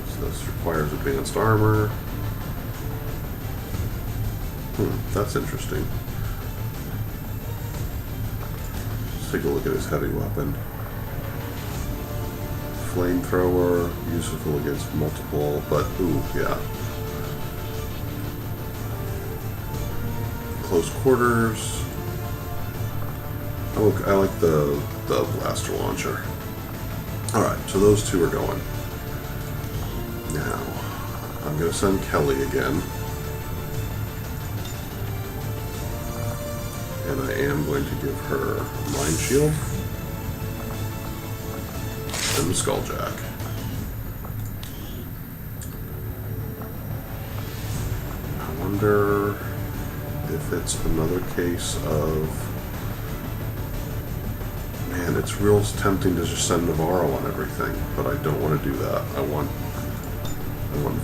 So this requires advanced armor. That's interesting. Let's take a look at his heavy weapon. Flamethrower, useful against multiple, but ooh, yeah. Close quarters. I like the blaster launcher. Alright, so those two are going. Now, I'm going to send Kelly again. And I am going to give her Mind Shield and the Skulljack. I wonder if it's another case of... Man, it's real tempting to just send Navarro on everything, but I don't want to do that. I want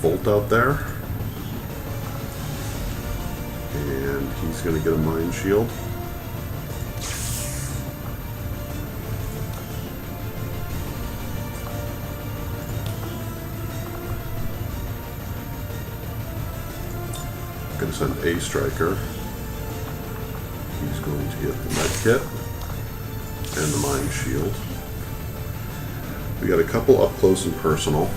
Volt out there. And he's going to get a Mind Shield. I'm going to send A Striker. He's going to get the med kit and the Mind Shield. We got a couple up close and personal.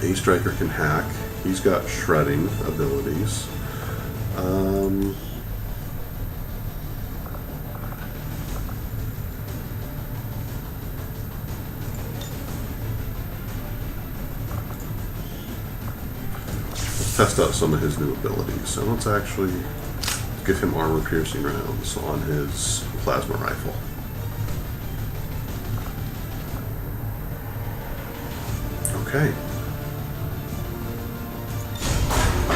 A Striker can hack. He's got shredding abilities. Let's test out some of his new abilities. So let's actually give him armor-piercing rounds on his plasma rifle. Okay.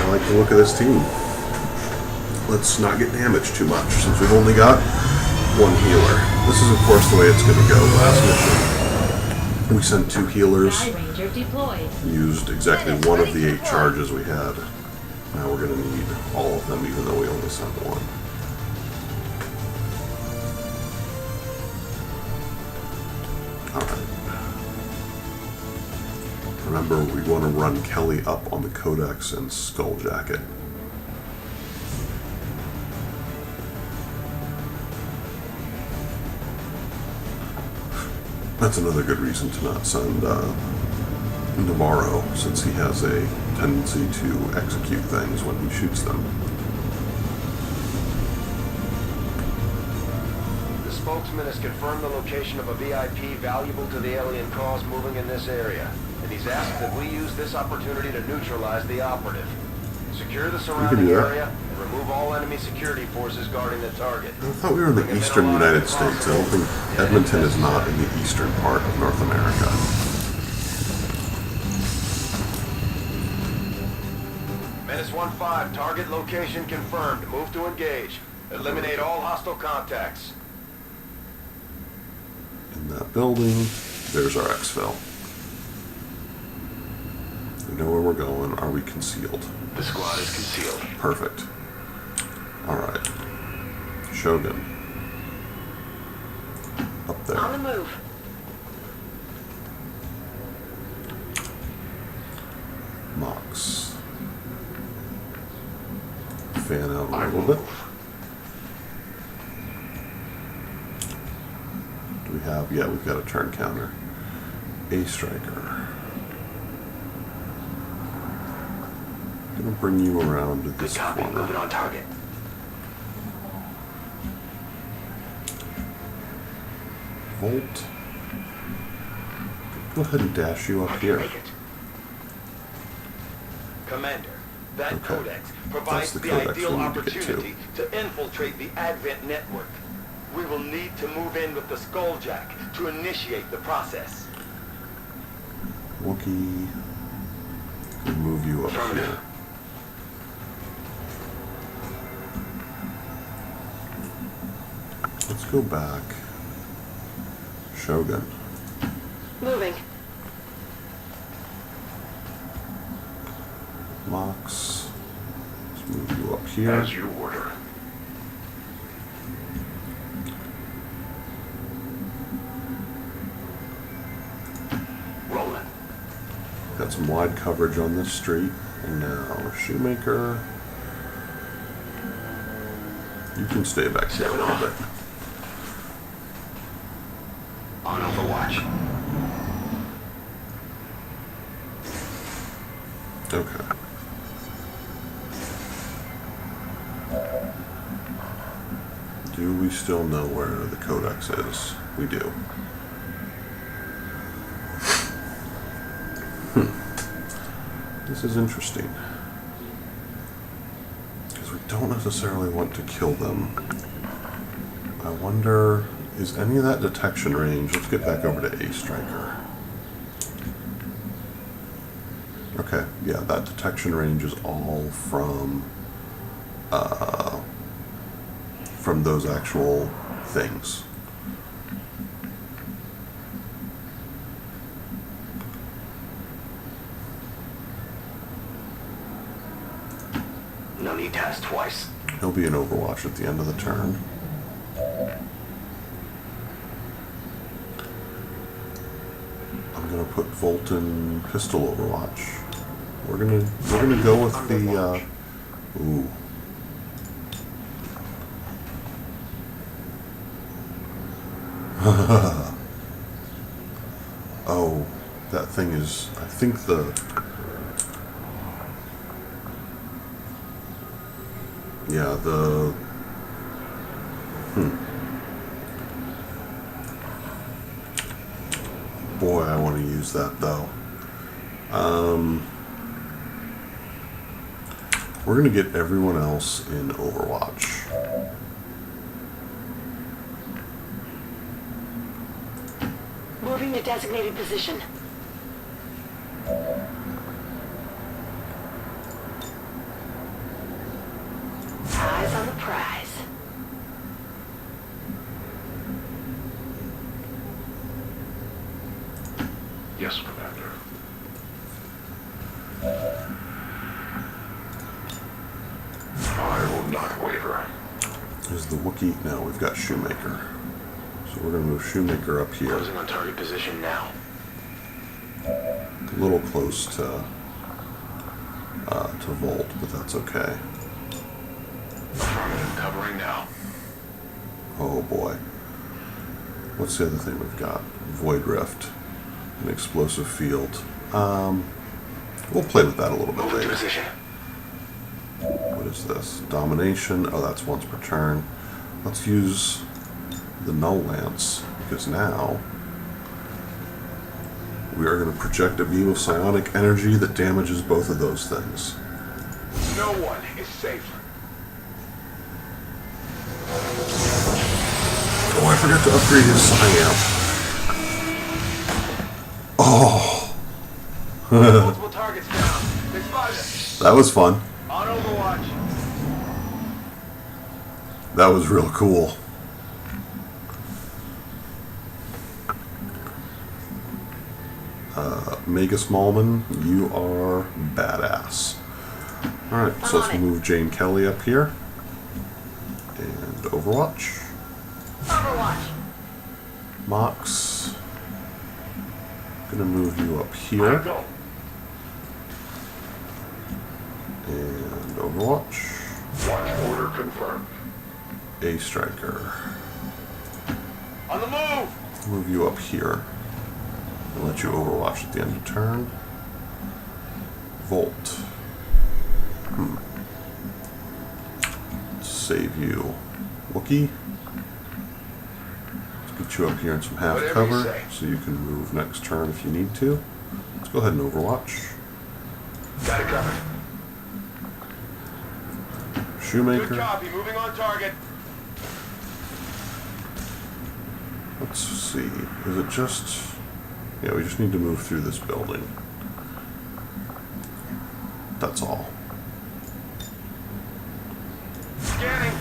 like the look of this team. Let's not get damaged too much since we've only got one healer. This is of course the way it's going to go. Last mission, we sent 2 healers, Ranger deployed. used exactly one of the 8 charges we had. Now we're going to need all of them even though we only sent 1. Alright. Remember, we want to run Kelly up on the Codex and Skull Jacket. That's another good reason to not send Navarro, since he has a tendency to execute things when he shoots them. The spokesman has confirmed the location of a VIP valuable to the alien cause moving in this area, and he's asked that we use this opportunity to neutralize the operative. Secure the surrounding area and remove all enemy security forces guarding the target. I thought we were in the eastern United States. I don't think Edmonton is not in the eastern part of North America. Menace 1-5, target location confirmed. Move to engage. Eliminate all hostile contacts. In that building, there's our exfil. We know where we're going. Are we concealed? The squad is concealed. Perfect. Alright. Shogun. Up there. On the move. Mox. Fan out a little bit. Do we have... Yeah, we've got a turn counter. A striker. I'm gonna bring you around to this corner. Moving on target. Volt. Go ahead and dash you up here. Commander, that codex provides the the codex ideal we need to get to. opportunity to infiltrate the Advent network. We will need to move in with the Skulljack to initiate the process. Wookiee. Can move you up here. Let's go back. Shogun. Moving. Mox. Let's move you up here. As you order. Rolling. Got some wide coverage on this street. And now, Shoemaker. You can stay back there a little bit. On Overwatch. Okay. Do we still know where the codex is? We do. This is interesting. Because we don't necessarily want to kill them. I wonder, is any of that detection range? Let's get back over to A Striker. Okay, yeah, that detection range is all from those actual things. No need to ask twice. He'll be in Overwatch at the end of the turn. I'm gonna put Volt in Pistol Overwatch. We're gonna go with the ooh. Oh, that thing is, I think boy, I want to use that though. We're gonna get everyone else in Overwatch. Moving to designated position. Is the Wookiee? No, we've got Shoemaker. So we're going to move Shoemaker up here. Closing on target position now. A little close to Volt, but that's okay. Affirmative, covering now. Oh boy. What's the other thing we've got? Void Rift. An explosive field. We'll play with that a little bit Move into later. position. What is this? Domination. Oh, that's once per turn. Let's use the Null Lance, because now we are going to project a beam of psionic energy that damages both of those things. No one is safe. Oh, I forgot to upgrade his Psiamp. Oh! Multiple targets down. They spotted us. That was fun. On Overwatch. That was real cool. Mega Smallman, you are badass. Alright, so let's move Jane Kelly up here. And Overwatch. Overwatch. Mox. Gonna move you up here. And Overwatch. Watch order confirmed. A Striker. On the move! Move you up here. And let you Overwatch at the end of turn. Volt. Save you. Wookiee. Let's get you up here in some half Whatever you cover say. so you can move next turn if you need to. Let's go ahead and Overwatch. Got it covered. Shoemaker. Good copy. Moving on target. Let's see. Is it just... Yeah, we just need to move through this building. That's all. Scanning.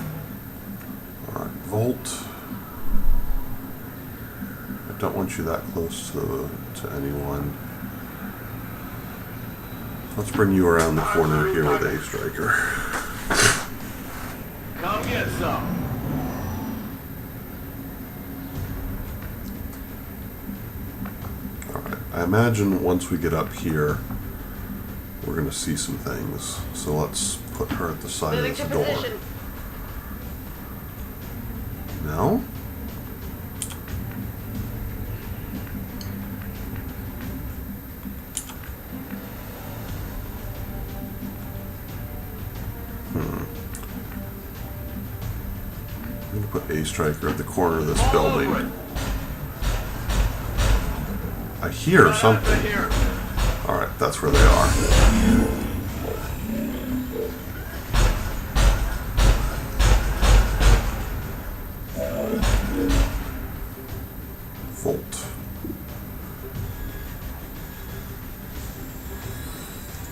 Alright, Volt. I don't want you that close to anyone. Let's bring you around the corner here with A Striker. Come get some. Alright, I imagine once we get up here, we're going to see some things. So let's put her at the side Moving of to this door. position. No? I'm going to put A Striker at the corner of this building. I hear something. Alright, that's where they are. Volt.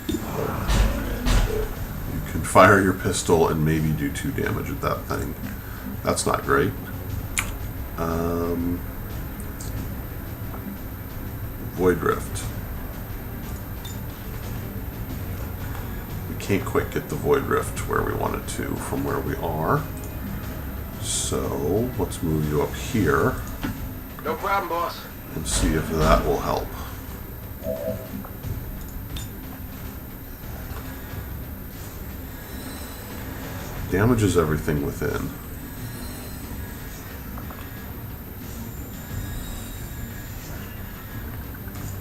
You can fire your pistol and maybe do 2 damage at that thing. That's not great. Void Rift. We can't quite get the Void Rift where we want it to from where we are. So let's move you up here No problem, boss. and see if that will help. Damages everything within.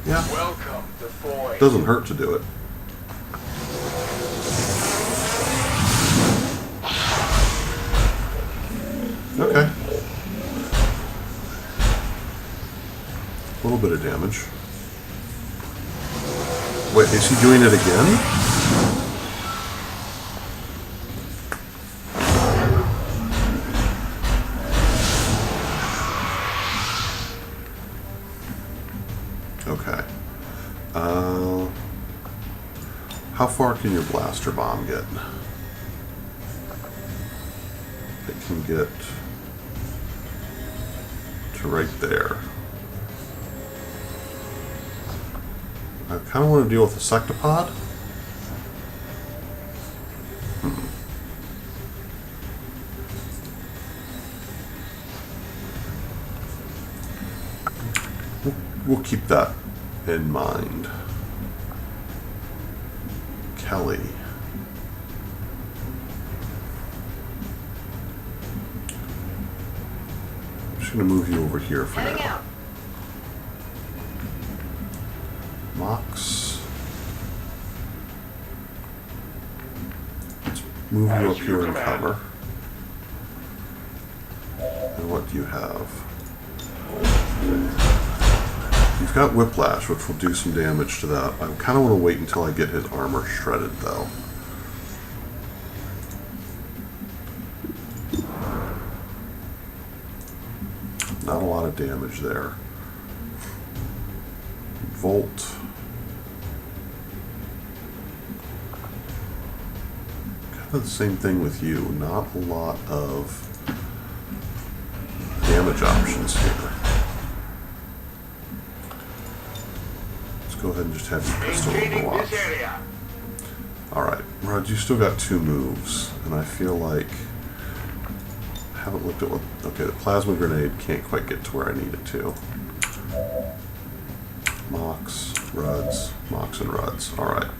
Yeah, Welcome, the boy. doesn't hurt to do it. Okay. A little bit of damage. Wait, is he doing it again? Okay. How far can your blaster bomb get? It can get to right there. I kind of want to deal with the sectopod. we'll keep that in mind. Kelly. I'm just going to move you over here for Heading now. out. Mox. Let's move you up here and cover. And what do you have? You've got Whiplash, which will do some damage to that. I kind of want to wait until I get his armor shredded, though. Not a lot of damage there. Volt. Kind of the same thing with you. Not a lot of damage options here. Let's go ahead and just have your pistol overwatch. Alright, Rod, you still got 2 moves, and I feel like I haven't looked at what... Okay, the plasma grenade can't quite get to where I need it to. Mox, Ruds, Mox and Ruds. Alright.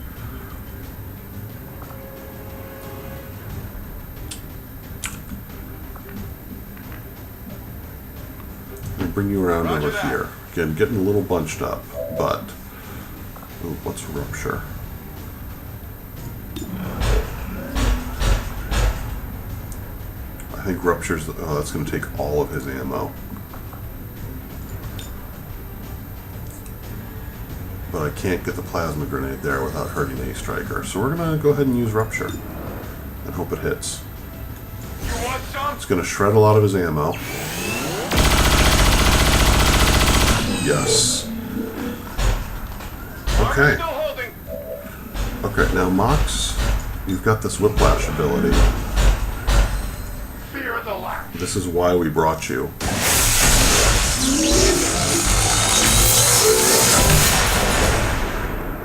I'll bring you around over here. Again, getting a little bunched up, but... Ooh, what's Rupture? I think Rupture's... Oh, that's going to take all of his ammo. But I can't get the plasma grenade there without hurting A Striker. So we're going to go ahead and use Rupture. And hope it hits. It's going to shred a lot of his ammo. Yes. Okay. Okay, now Mox, you've got this Whiplash ability. This is why we brought you.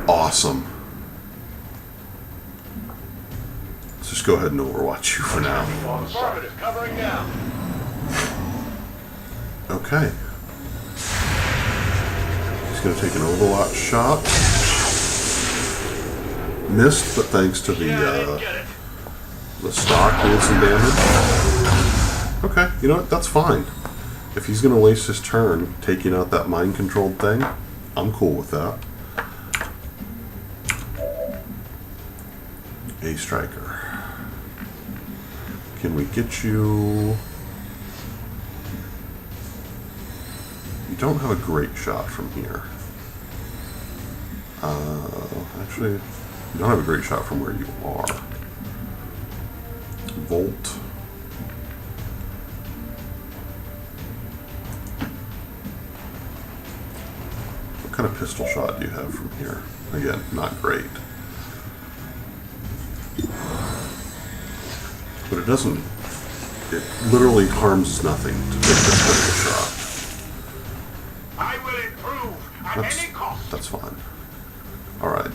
Awesome. Let's just go ahead and overwatch you for now. Affirmative, covering now. Okay. He's going to take an overwatch shot. Missed, but thanks to the stock did some damage. Okay, you know what? That's fine. If he's going to waste his turn taking out that mind-controlled thing, I'm cool with that. A Striker. Can we get you... You don't have a great shot from here. Actually, you don't have a great shot from where you are. Volt. What kind of pistol shot do you have from here? Again, not great. But it doesn't... It literally harms nothing to take this pistol shot. I will improve at any cost. That's fine. Alright.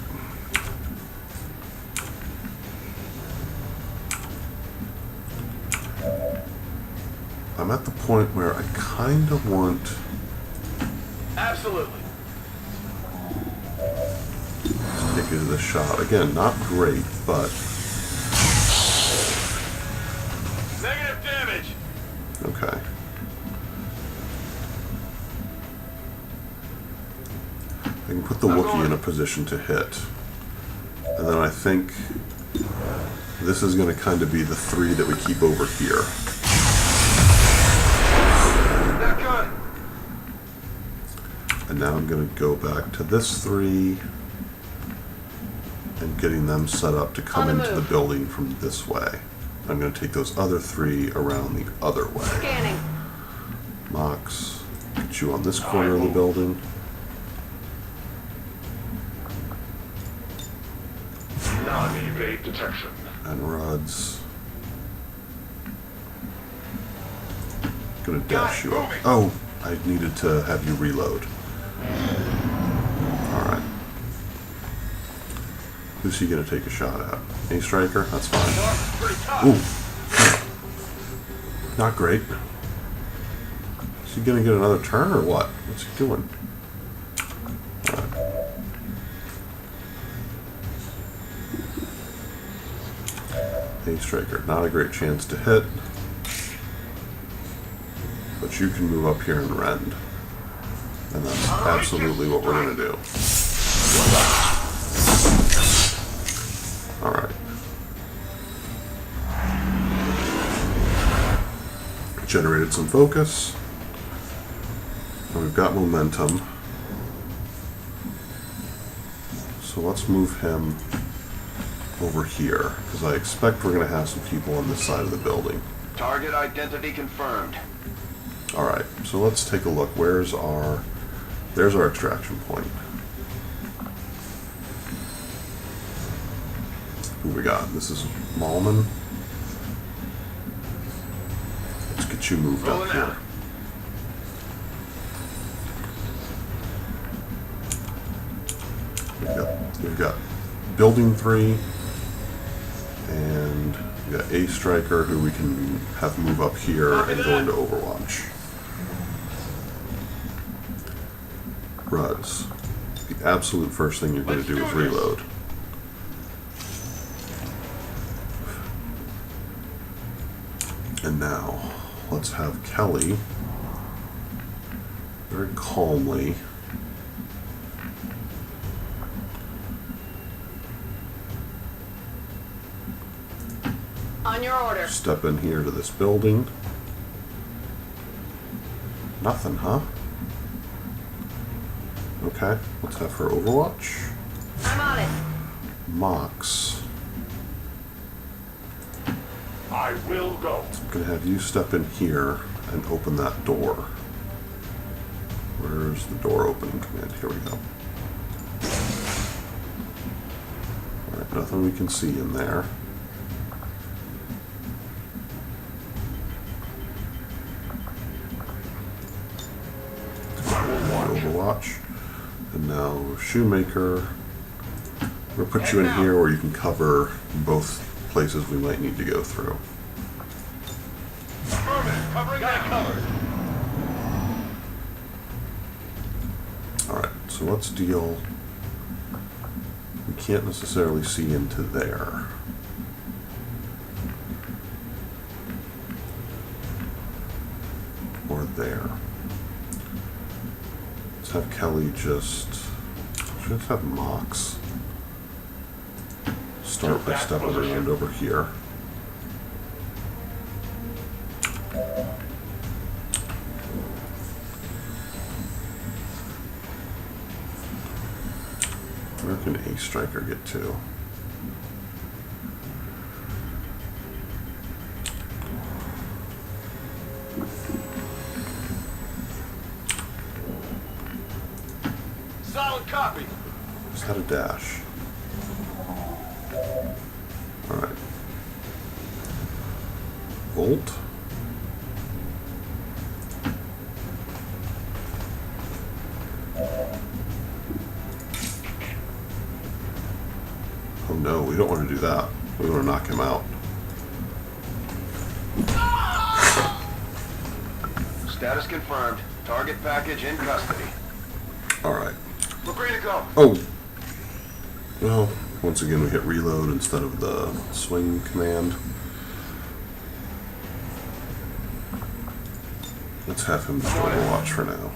I'm at the point where I kind of want... Absolutely. to take you to the shot. Again, not great, but... Negative damage. Okay. I can put the Wookiee in a position to hit. And then I think this is going to kind of be the 3 that we keep over here. Not good. And now I'm going to go back to this 3 and getting them set up to come into the building from this way. I'm going to take those other 3 around the other way. Scanning. Mox, get you on this corner of the building. Non-evade detection. And Rod's gonna dash you up. Oh, I needed to have you reload. Alright. Who's he gonna take a shot at? A Striker? That's fine. Ooh. Not great. Is he gonna get another turn or what? What's he doing? A striker, not a great chance to hit, but you can move up here and rend, and that's absolutely what we're going to do. All right. Generated some focus, and we've got momentum. So let's move him over here, because I expect we're going to have some people on this side of the building. Target identity confirmed. Alright, so let's take a look. There's our extraction point. Who we got? This is Malman. Let's get you moved up here. We've got Building 3, and we've got A Striker, who we can have move up here and go into Overwatch. Ruz. The absolute first thing you're going to do is reload. And now, let's have Kelly very calmly On your order. step in here to this building. Nothing, huh? Okay, let's have her Overwatch. I'm on it. Mox. I will go. I'm gonna have you step in here and open that door. Where's the door opening command? Here we go. Alright, nothing we can see in there. Overwatch. And now Shoemaker. We're gonna put you in here where you can cover both places we might need to go through. Covering that covered. Alright, so let's deal. We can't necessarily see into there. Or there. Let's have Kelly just have Mox start by stepping around over here. Where can A Striker get to? Solid copy. Just had a dash. Alright. Volt. Oh no, we don't want to do that. We want to knock him out. Status confirmed. Target package in custody. Alright. We're free to go. Oh! Well, once again we hit reload instead of the swing command. Let's have him just Overwatch for now.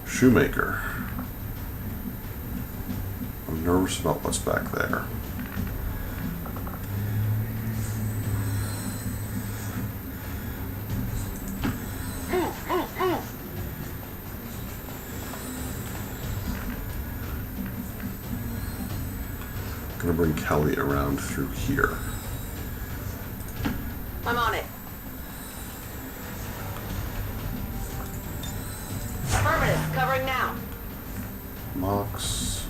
Shoemaker. I'm nervous about what's back there. I'm gonna bring Kelly around through here. I'm on it. Affirmative. Covering now. Mox.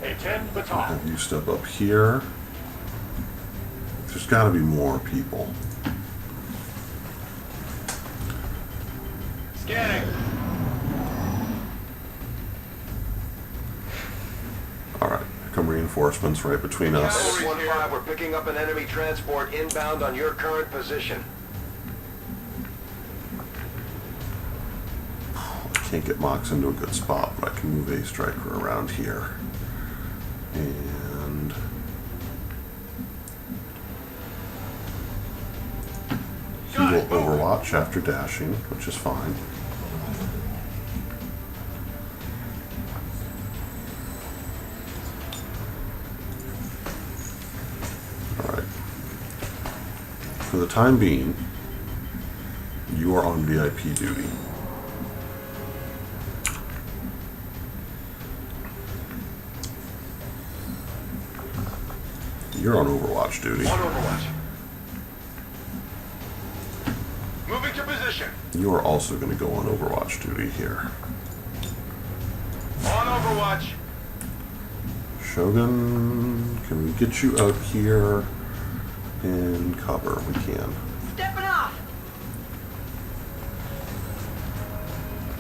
Attend the top. Have you step up here. There's gotta be more people. Scanning. Alright, here come reinforcements right between us. Cavalry 1-5, we're picking up an enemy transport inbound on your current position. I can't get Mox into a good spot, but I can move A Striker around here. And will overwatch after dashing, which is fine. Alright. For the time being, you are on VIP duty. You're on Overwatch duty. On Overwatch. Moving to position. You are also going to go on Overwatch duty here. On Overwatch. Shogun, can we get you out here in cover? We can. Stepping off.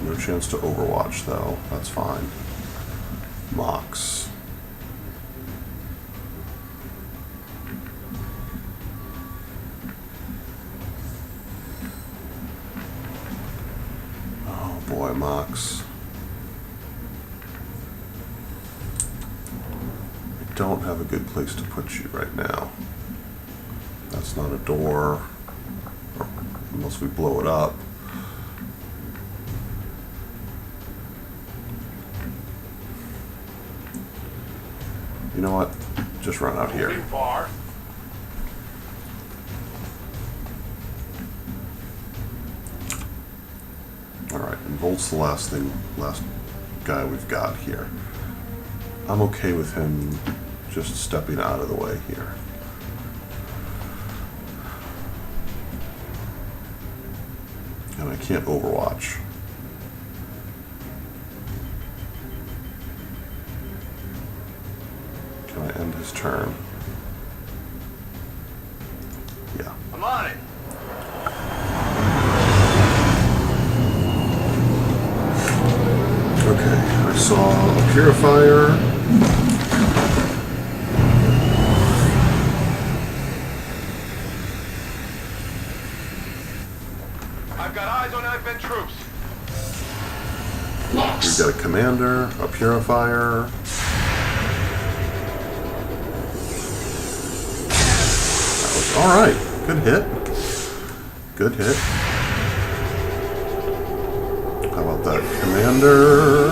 No chance to Overwatch though. That's fine. Mox. Oh boy, Mox. I don't have a good place to put you right now. That's not a door, unless we blow it up. You know what? Just run out here. Far. Alright, and Volt's the last guy we've got here. I'm okay with him just stepping out of the way here. And I can't Overwatch. Can I end his turn? Yeah. I'm on it. Okay, I saw a purifier. I've got eyes on Advent troops. We've got a commander, a purifier. Alright, good hit. Good hit. How about that commander?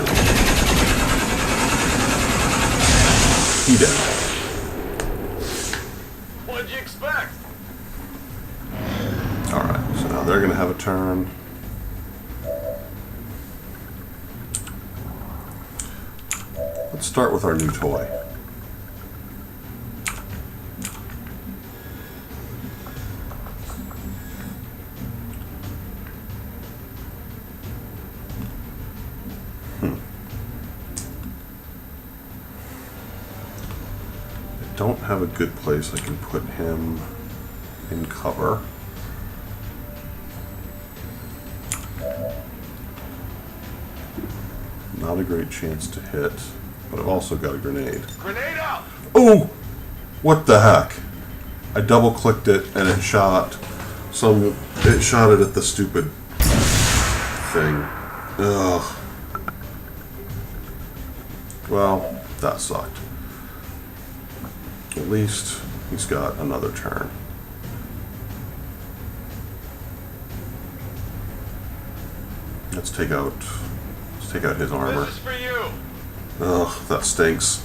He dead. What'd you expect? Alright, so now they're going to have a turn. Let's start with our new toy. I don't have a good place I can put him in cover. Not a great chance to hit, but I've also got a grenade. Grenade out! Oh! What the heck? I double clicked it and it shot it shot it at the stupid thing. Ugh. Well, that sucked. At least he's got another turn. Let's take out his armor. This is for you. Ugh, that stinks.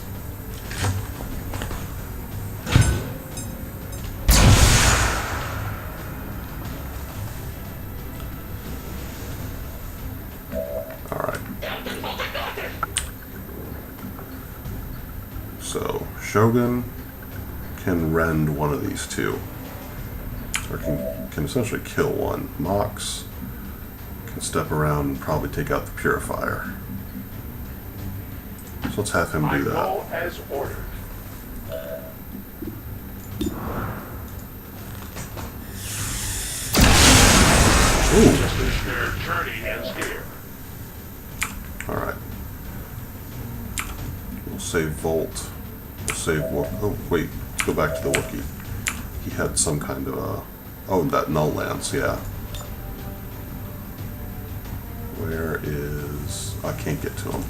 Alright. So, Shogun can rend one of these two. Or can essentially kill one. Mox can step around and probably take out the purifier. So let's have him do that. Go as ordered. Ooh. Their journey ends here. Alright. We'll save Volt. We'll save... Oh, wait. Go back to the Wookiee. He had some kind of a... Oh, that Null Lance, yeah. Where is... I can't get to him.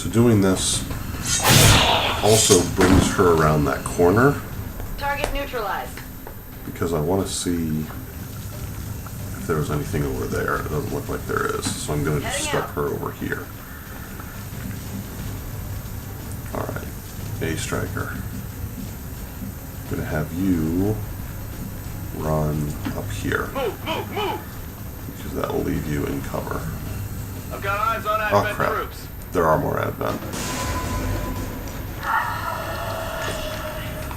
So doing this also brings her around that corner Target neutralized. because I want to see if there was anything over there. It doesn't look like there is. So I'm going to just step her over here. Alright. A striker. I'm going to have you run up here. Move! Because that will leave you in cover. I've got eyes on Oh Advent crap. troops. There are more Advent.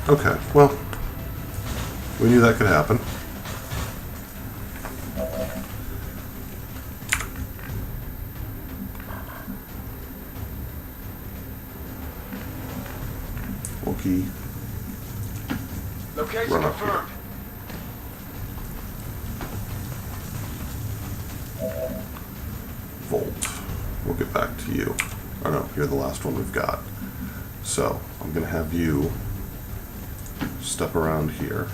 Okay, well, we knew that could happen. Wookie. Location Run up here. confirmed. Volt. We'll get back to you. Oh no, you're the last one we've got. So, I'm going to have you step around here.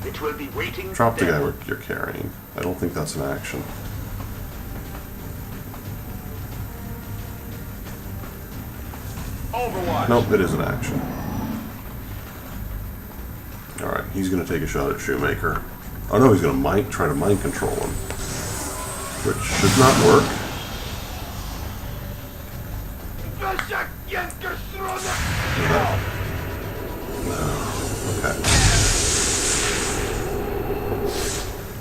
It will be waiting. Drop the guy there. you're carrying. I don't think that's an action. Overwatch. Nope, it is an action. Alright, he's going to take a shot at Shoemaker. Oh no, he's going to try to mind control him. Which should not work. Okay.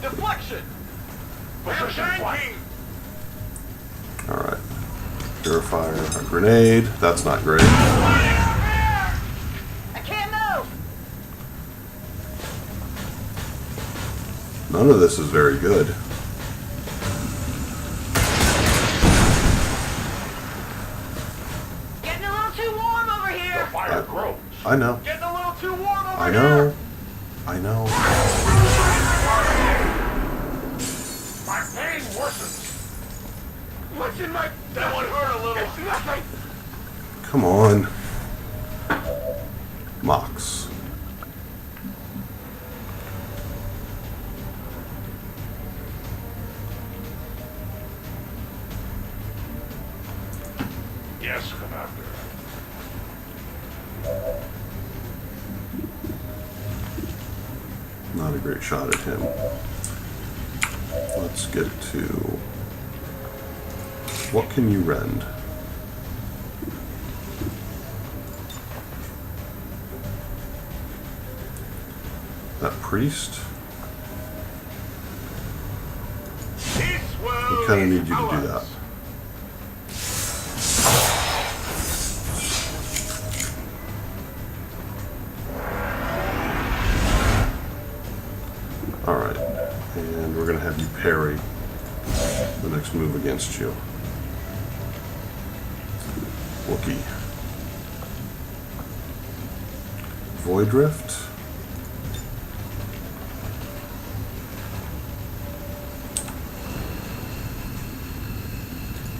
Deflection. We're tanking. Alright. Purifier, a grenade. That's not great. I can't move. None of this is very good. Getting a little too warm over here. Fire grows. I know. Getting a little too warm over I here. know. I know. My pain worsens. What's in my... That one hurt a little. It's nothing. Come on. Mox. Yes, Commander. Not a great shot at him. Let's get to... What can you rend? That priest? We kind of need you to do that. Alright, and we're going to have you parry the next move against you. Wookie. Void Rift.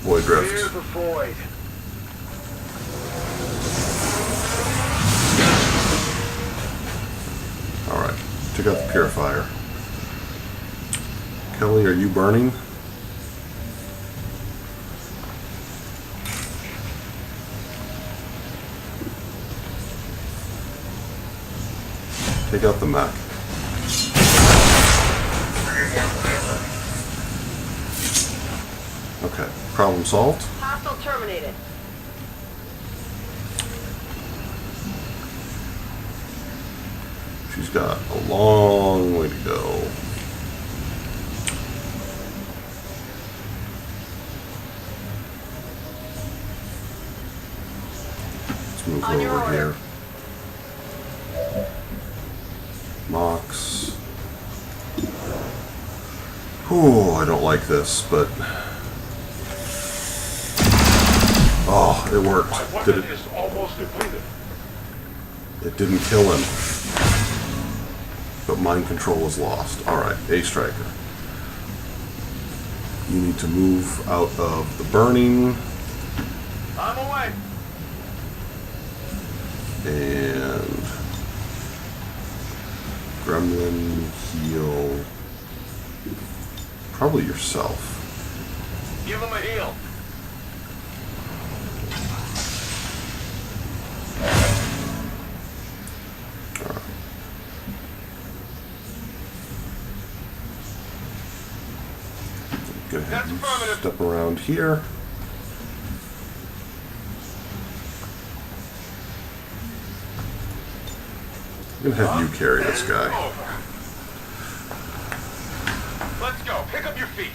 Void Clear Rift. the void. Alright, took out the purifier. Kelly, are you burning? Take out the mech. Okay, problem solved. Hostile terminated. She's got a long way to go. Let's move On her your over order. here. Mox. Whew, I don't like this, but... Oh, it worked. My Did weapon it? is almost depleted. It didn't kill him. But mind control was lost. Alright, A Striker. You need to move out of the burning. I'm away. And Gremlin, heal. Probably yourself. Give him a heal. Go ahead and step around here. I'm gonna have you carry this guy. Let's go. Pick up your feet.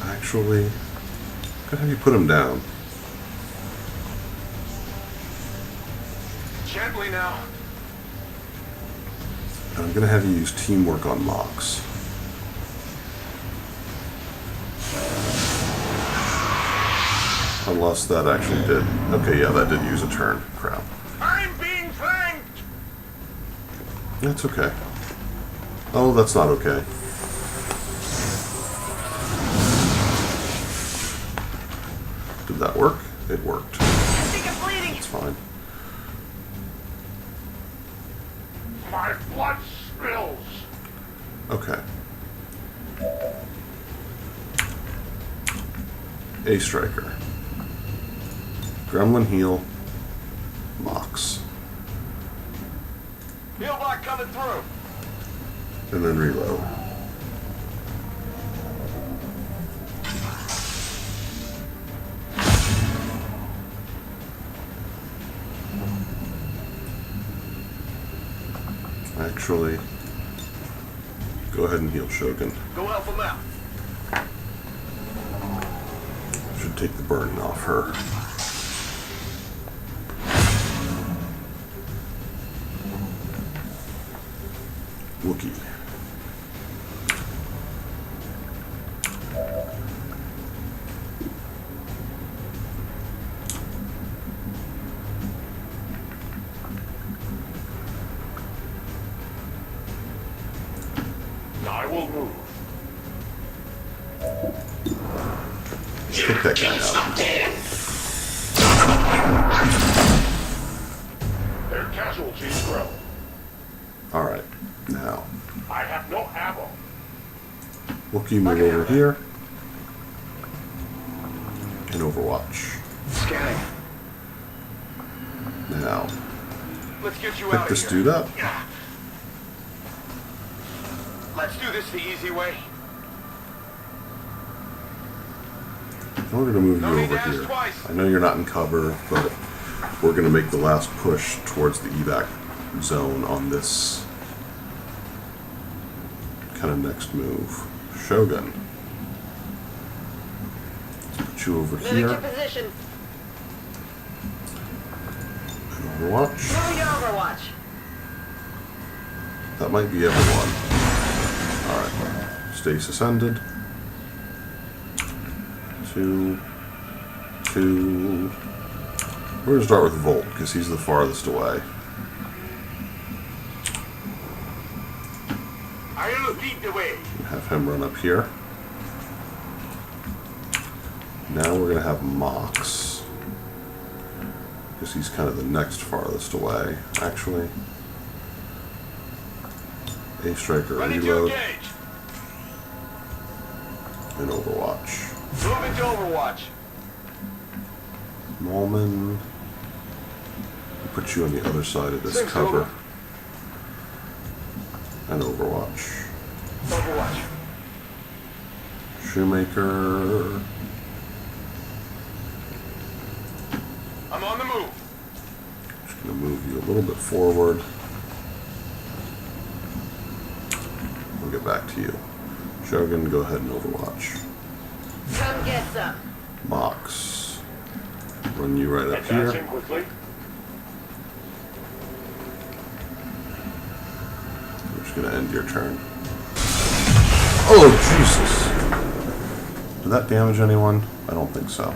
Actually, I'm gonna have you put him down. Gently now. I'm gonna have you use teamwork on Mox. Unless that actually did. Okay, yeah, that did use a turn. Crap. I'm being flanked. That's okay. Oh, that's not okay. Did that work? It worked. I think I'm bleeding. It's fine. My blood spills. Okay. A striker. Gremlin heal. Mox. Heal block coming through. And then reload. Actually, go ahead and heal Shogun. Go help him out. Should take the burning off her. Wookie. I will move. Take that guy out. Their casualties grow. Alright, now. I have no ammo. Wookie, move over here. And Overwatch. Scanning. Now, Let's get you pick out this of here. dude up. Let's do this the easy way. We're going to move you No need over to ask here. twice. I know you're not in cover, but we're going to make the last push towards the evac zone on this kind of next move. Shogun. Let's put you over Moving to here. position. And Overwatch. Moving to Overwatch. That might be everyone. Alright. Stasis ended. 2. We're going to start with Volt, because he's the farthest away. I'll lead the way. Have him run up here. Now we're going to have Mox, because he's kind of the next farthest away, actually. A striker Ready to reload engage. and Overwatch. Moving to Overwatch. Molman. We'll put you on the other side of this Thanks, cover. over. And Overwatch. Overwatch. Shoemaker. I'm on the move. Just going to move you a little bit forward. We'll get back to you. Shogun, go ahead and Overwatch. Come get some. Mox. Run you right up here. Advancing quickly. I'm just going to end your turn. Oh, Jesus! Did that damage anyone? I don't think so.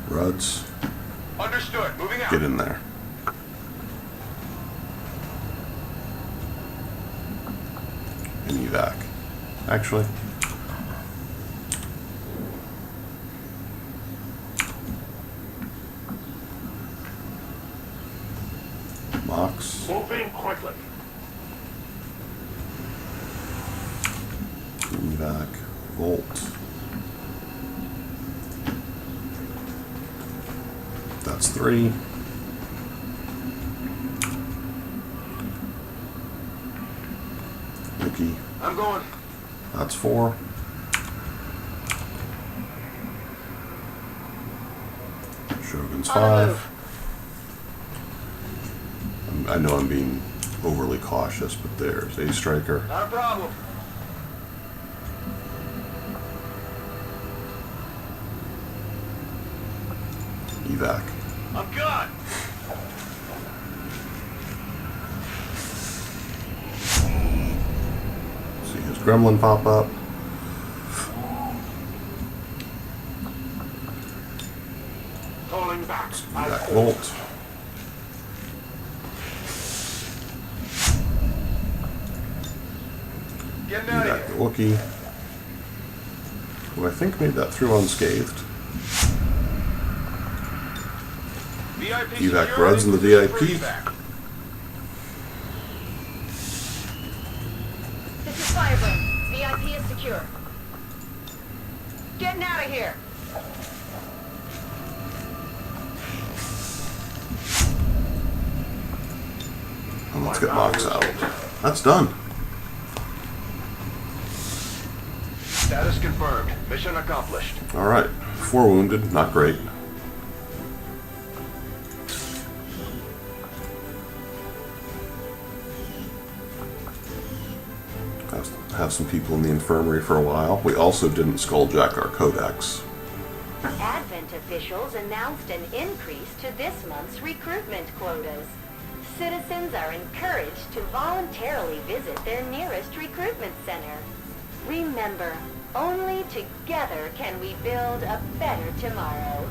Ruds, Understood. Moving out. get in there. And evac. actually. Mox. Moving quickly. Evac. Volt. That's 3. Mickey. I'm going. That's 4. Shogun's 5. I know I'm being overly cautious, but there's a striker. Not a problem. Evac. I'm good. See his gremlin pop up. Calling back. Evac Volt. Getting out of Evac the here. Wookiee. Who I think made that through unscathed. VIP Evac secure, Reds in the ready VIP. for evac. This is Firebird. VIP is secure. Getting out of here. And let's get Mox out. That's done. Status confirmed. Mission accomplished. Alright. 4 wounded. Not great. Have some people in the infirmary for a while. We also didn't skulljack our codex. Advent officials announced an increase to this month's recruitment quotas. Citizens are encouraged to voluntarily visit their nearest recruitment center. Remember, only together can we build a better tomorrow.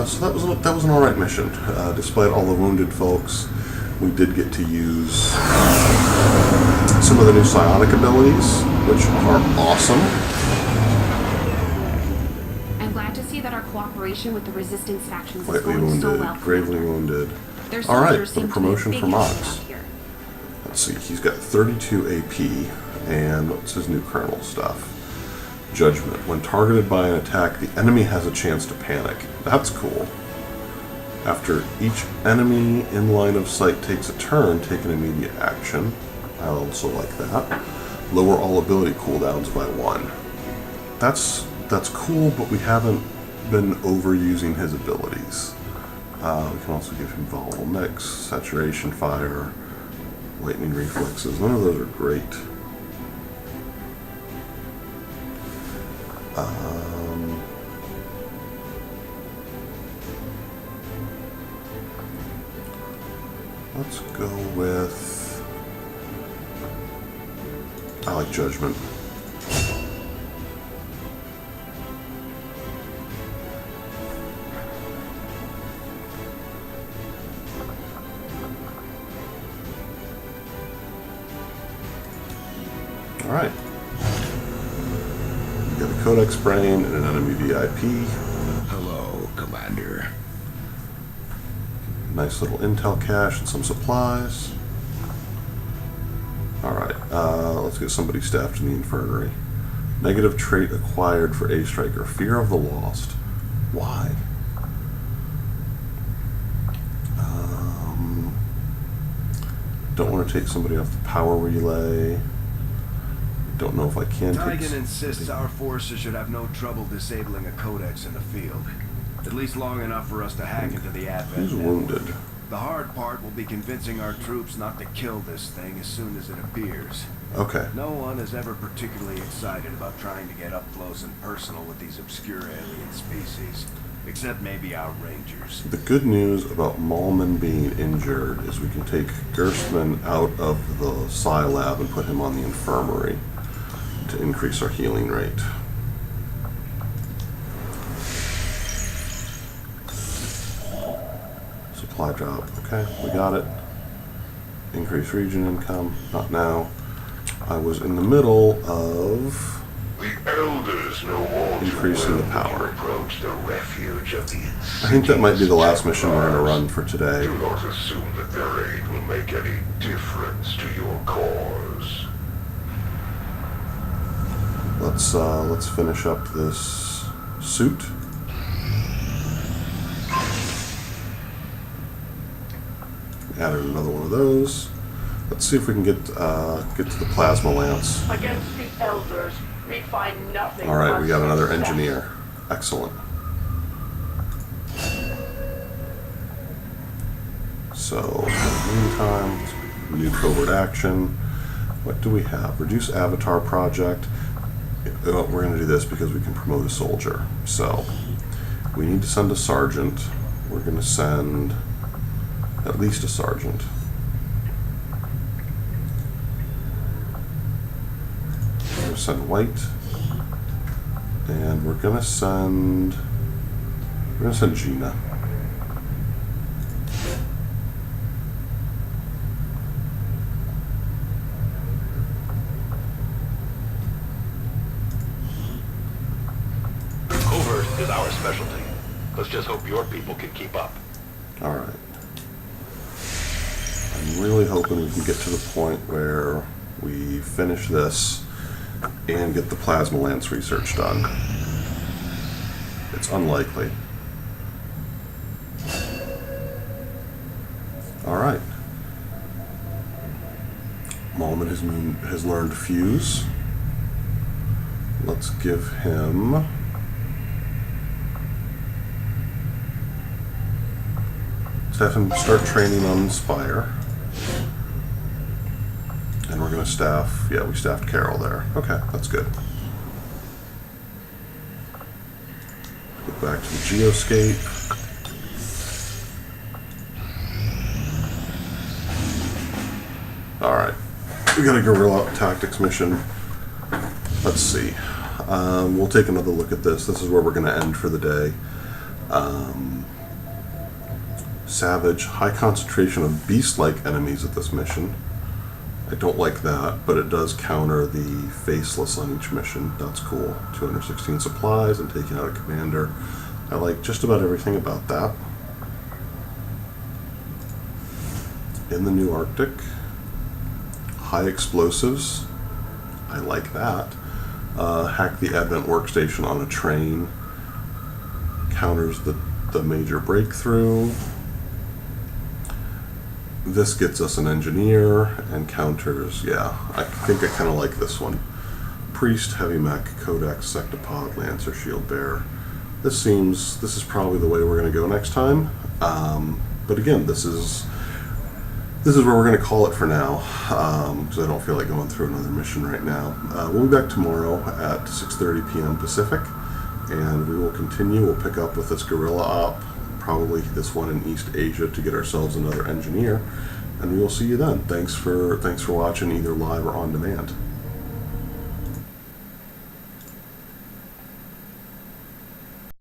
So that was an alright mission. Despite all the wounded folks, we did get to use some of the new psionic abilities, which are awesome. I'm glad to see that our cooperation with the resistance factions is Lightly going so wounded, well. gravely wounded. Their Alright, soldiers the seem to be promotion big for help Mox. out here. Let's see, he's got 32 AP, and what's his new kernel stuff? Judgment. When targeted by an attack, the enemy has a chance to panic. That's cool. After each enemy in line of sight takes a turn, take an immediate action. I also like that. Lower all ability cooldowns by 1. That's cool, but we haven't been overusing his abilities. We can also give him volatile mix, saturation fire, lightning reflexes. None of those are great. Let's go with... I like Judgment. Alright. We got a Codex Brain and an enemy VIP. Hello, Commander. Nice little intel cache and some supplies. Alright, let's get somebody staffed in the infirmary. Negative trait acquired for A Striker. Fear of the lost. Why? Don't want to take somebody off the power relay. Don't know if I can take... Tigan insists our forces should have no trouble disabling a codex in the field. At least long enough for us to hack into the Advent Who's network. wounded? The hard part will be convincing our troops not to kill this thing as soon as it appears. Okay. No one is ever particularly excited about trying to get up close and personal with these obscure alien species. Except maybe our rangers. The good news about Malman being injured is we can take Gerstmann out of the Psi Lab and put him on the infirmary to increase our healing rate. Supply drop. Okay, we got it. Increase region income. Not now. I was in the middle of The elders know all increasing the power. approach the refuge of the I think that might be the last mission we're going to run for today. Do not assume that their aid will make any difference to your cause. Let's finish up this suit. Added another one of those. Let's see if we can get to the plasma lance. Against the elders, we find nothing. All right, but we got another success. engineer. Excellent. So, in the meantime, new covert action. What do we have? Reduce avatar project. We're going to do this because we can promote a soldier. So, we need to send a sergeant. We're going to send at least a sergeant. We're going to send White. And we're going to send Gina. Covert is our specialty. Let's just hope your people can keep up. All right. I'm really hoping we can get to the point where we finish this and get the plasma lance research done. It's unlikely. All right. Malman has learned fuse. Let's give him. Let's have him start training on Inspire. And we're going to staff, yeah, we staffed Carol there. Okay, that's good. Get back to the geoscape. Alright, we got a guerrilla tactics mission. Let's see. We'll take another look at this. This is where we're going to end for the day. Savage, high concentration of beast-like enemies at this mission. I don't like that, but it does counter the faceless on each mission. That's cool. 216 supplies and taking out a commander. I like just about everything about that. In the new Arctic, high explosives. I like that. Hack the Advent workstation on a train. Counters the major breakthrough. This gets us an engineer and counters, yeah, I think I kind of like this one. Priest, Heavy Mech, Codex, Sectopod, Lancer, Shield Bearer. This is probably the way we're going to go next time. But again, this is where we're going to call it for now, because I don't feel like going through another mission right now. We'll be back tomorrow at 6:30 p.m. Pacific, and we will continue. We'll pick up with this guerrilla op. Probably this one in East Asia to get ourselves another engineer, and we will see you then. Thanks for watching either live or on demand.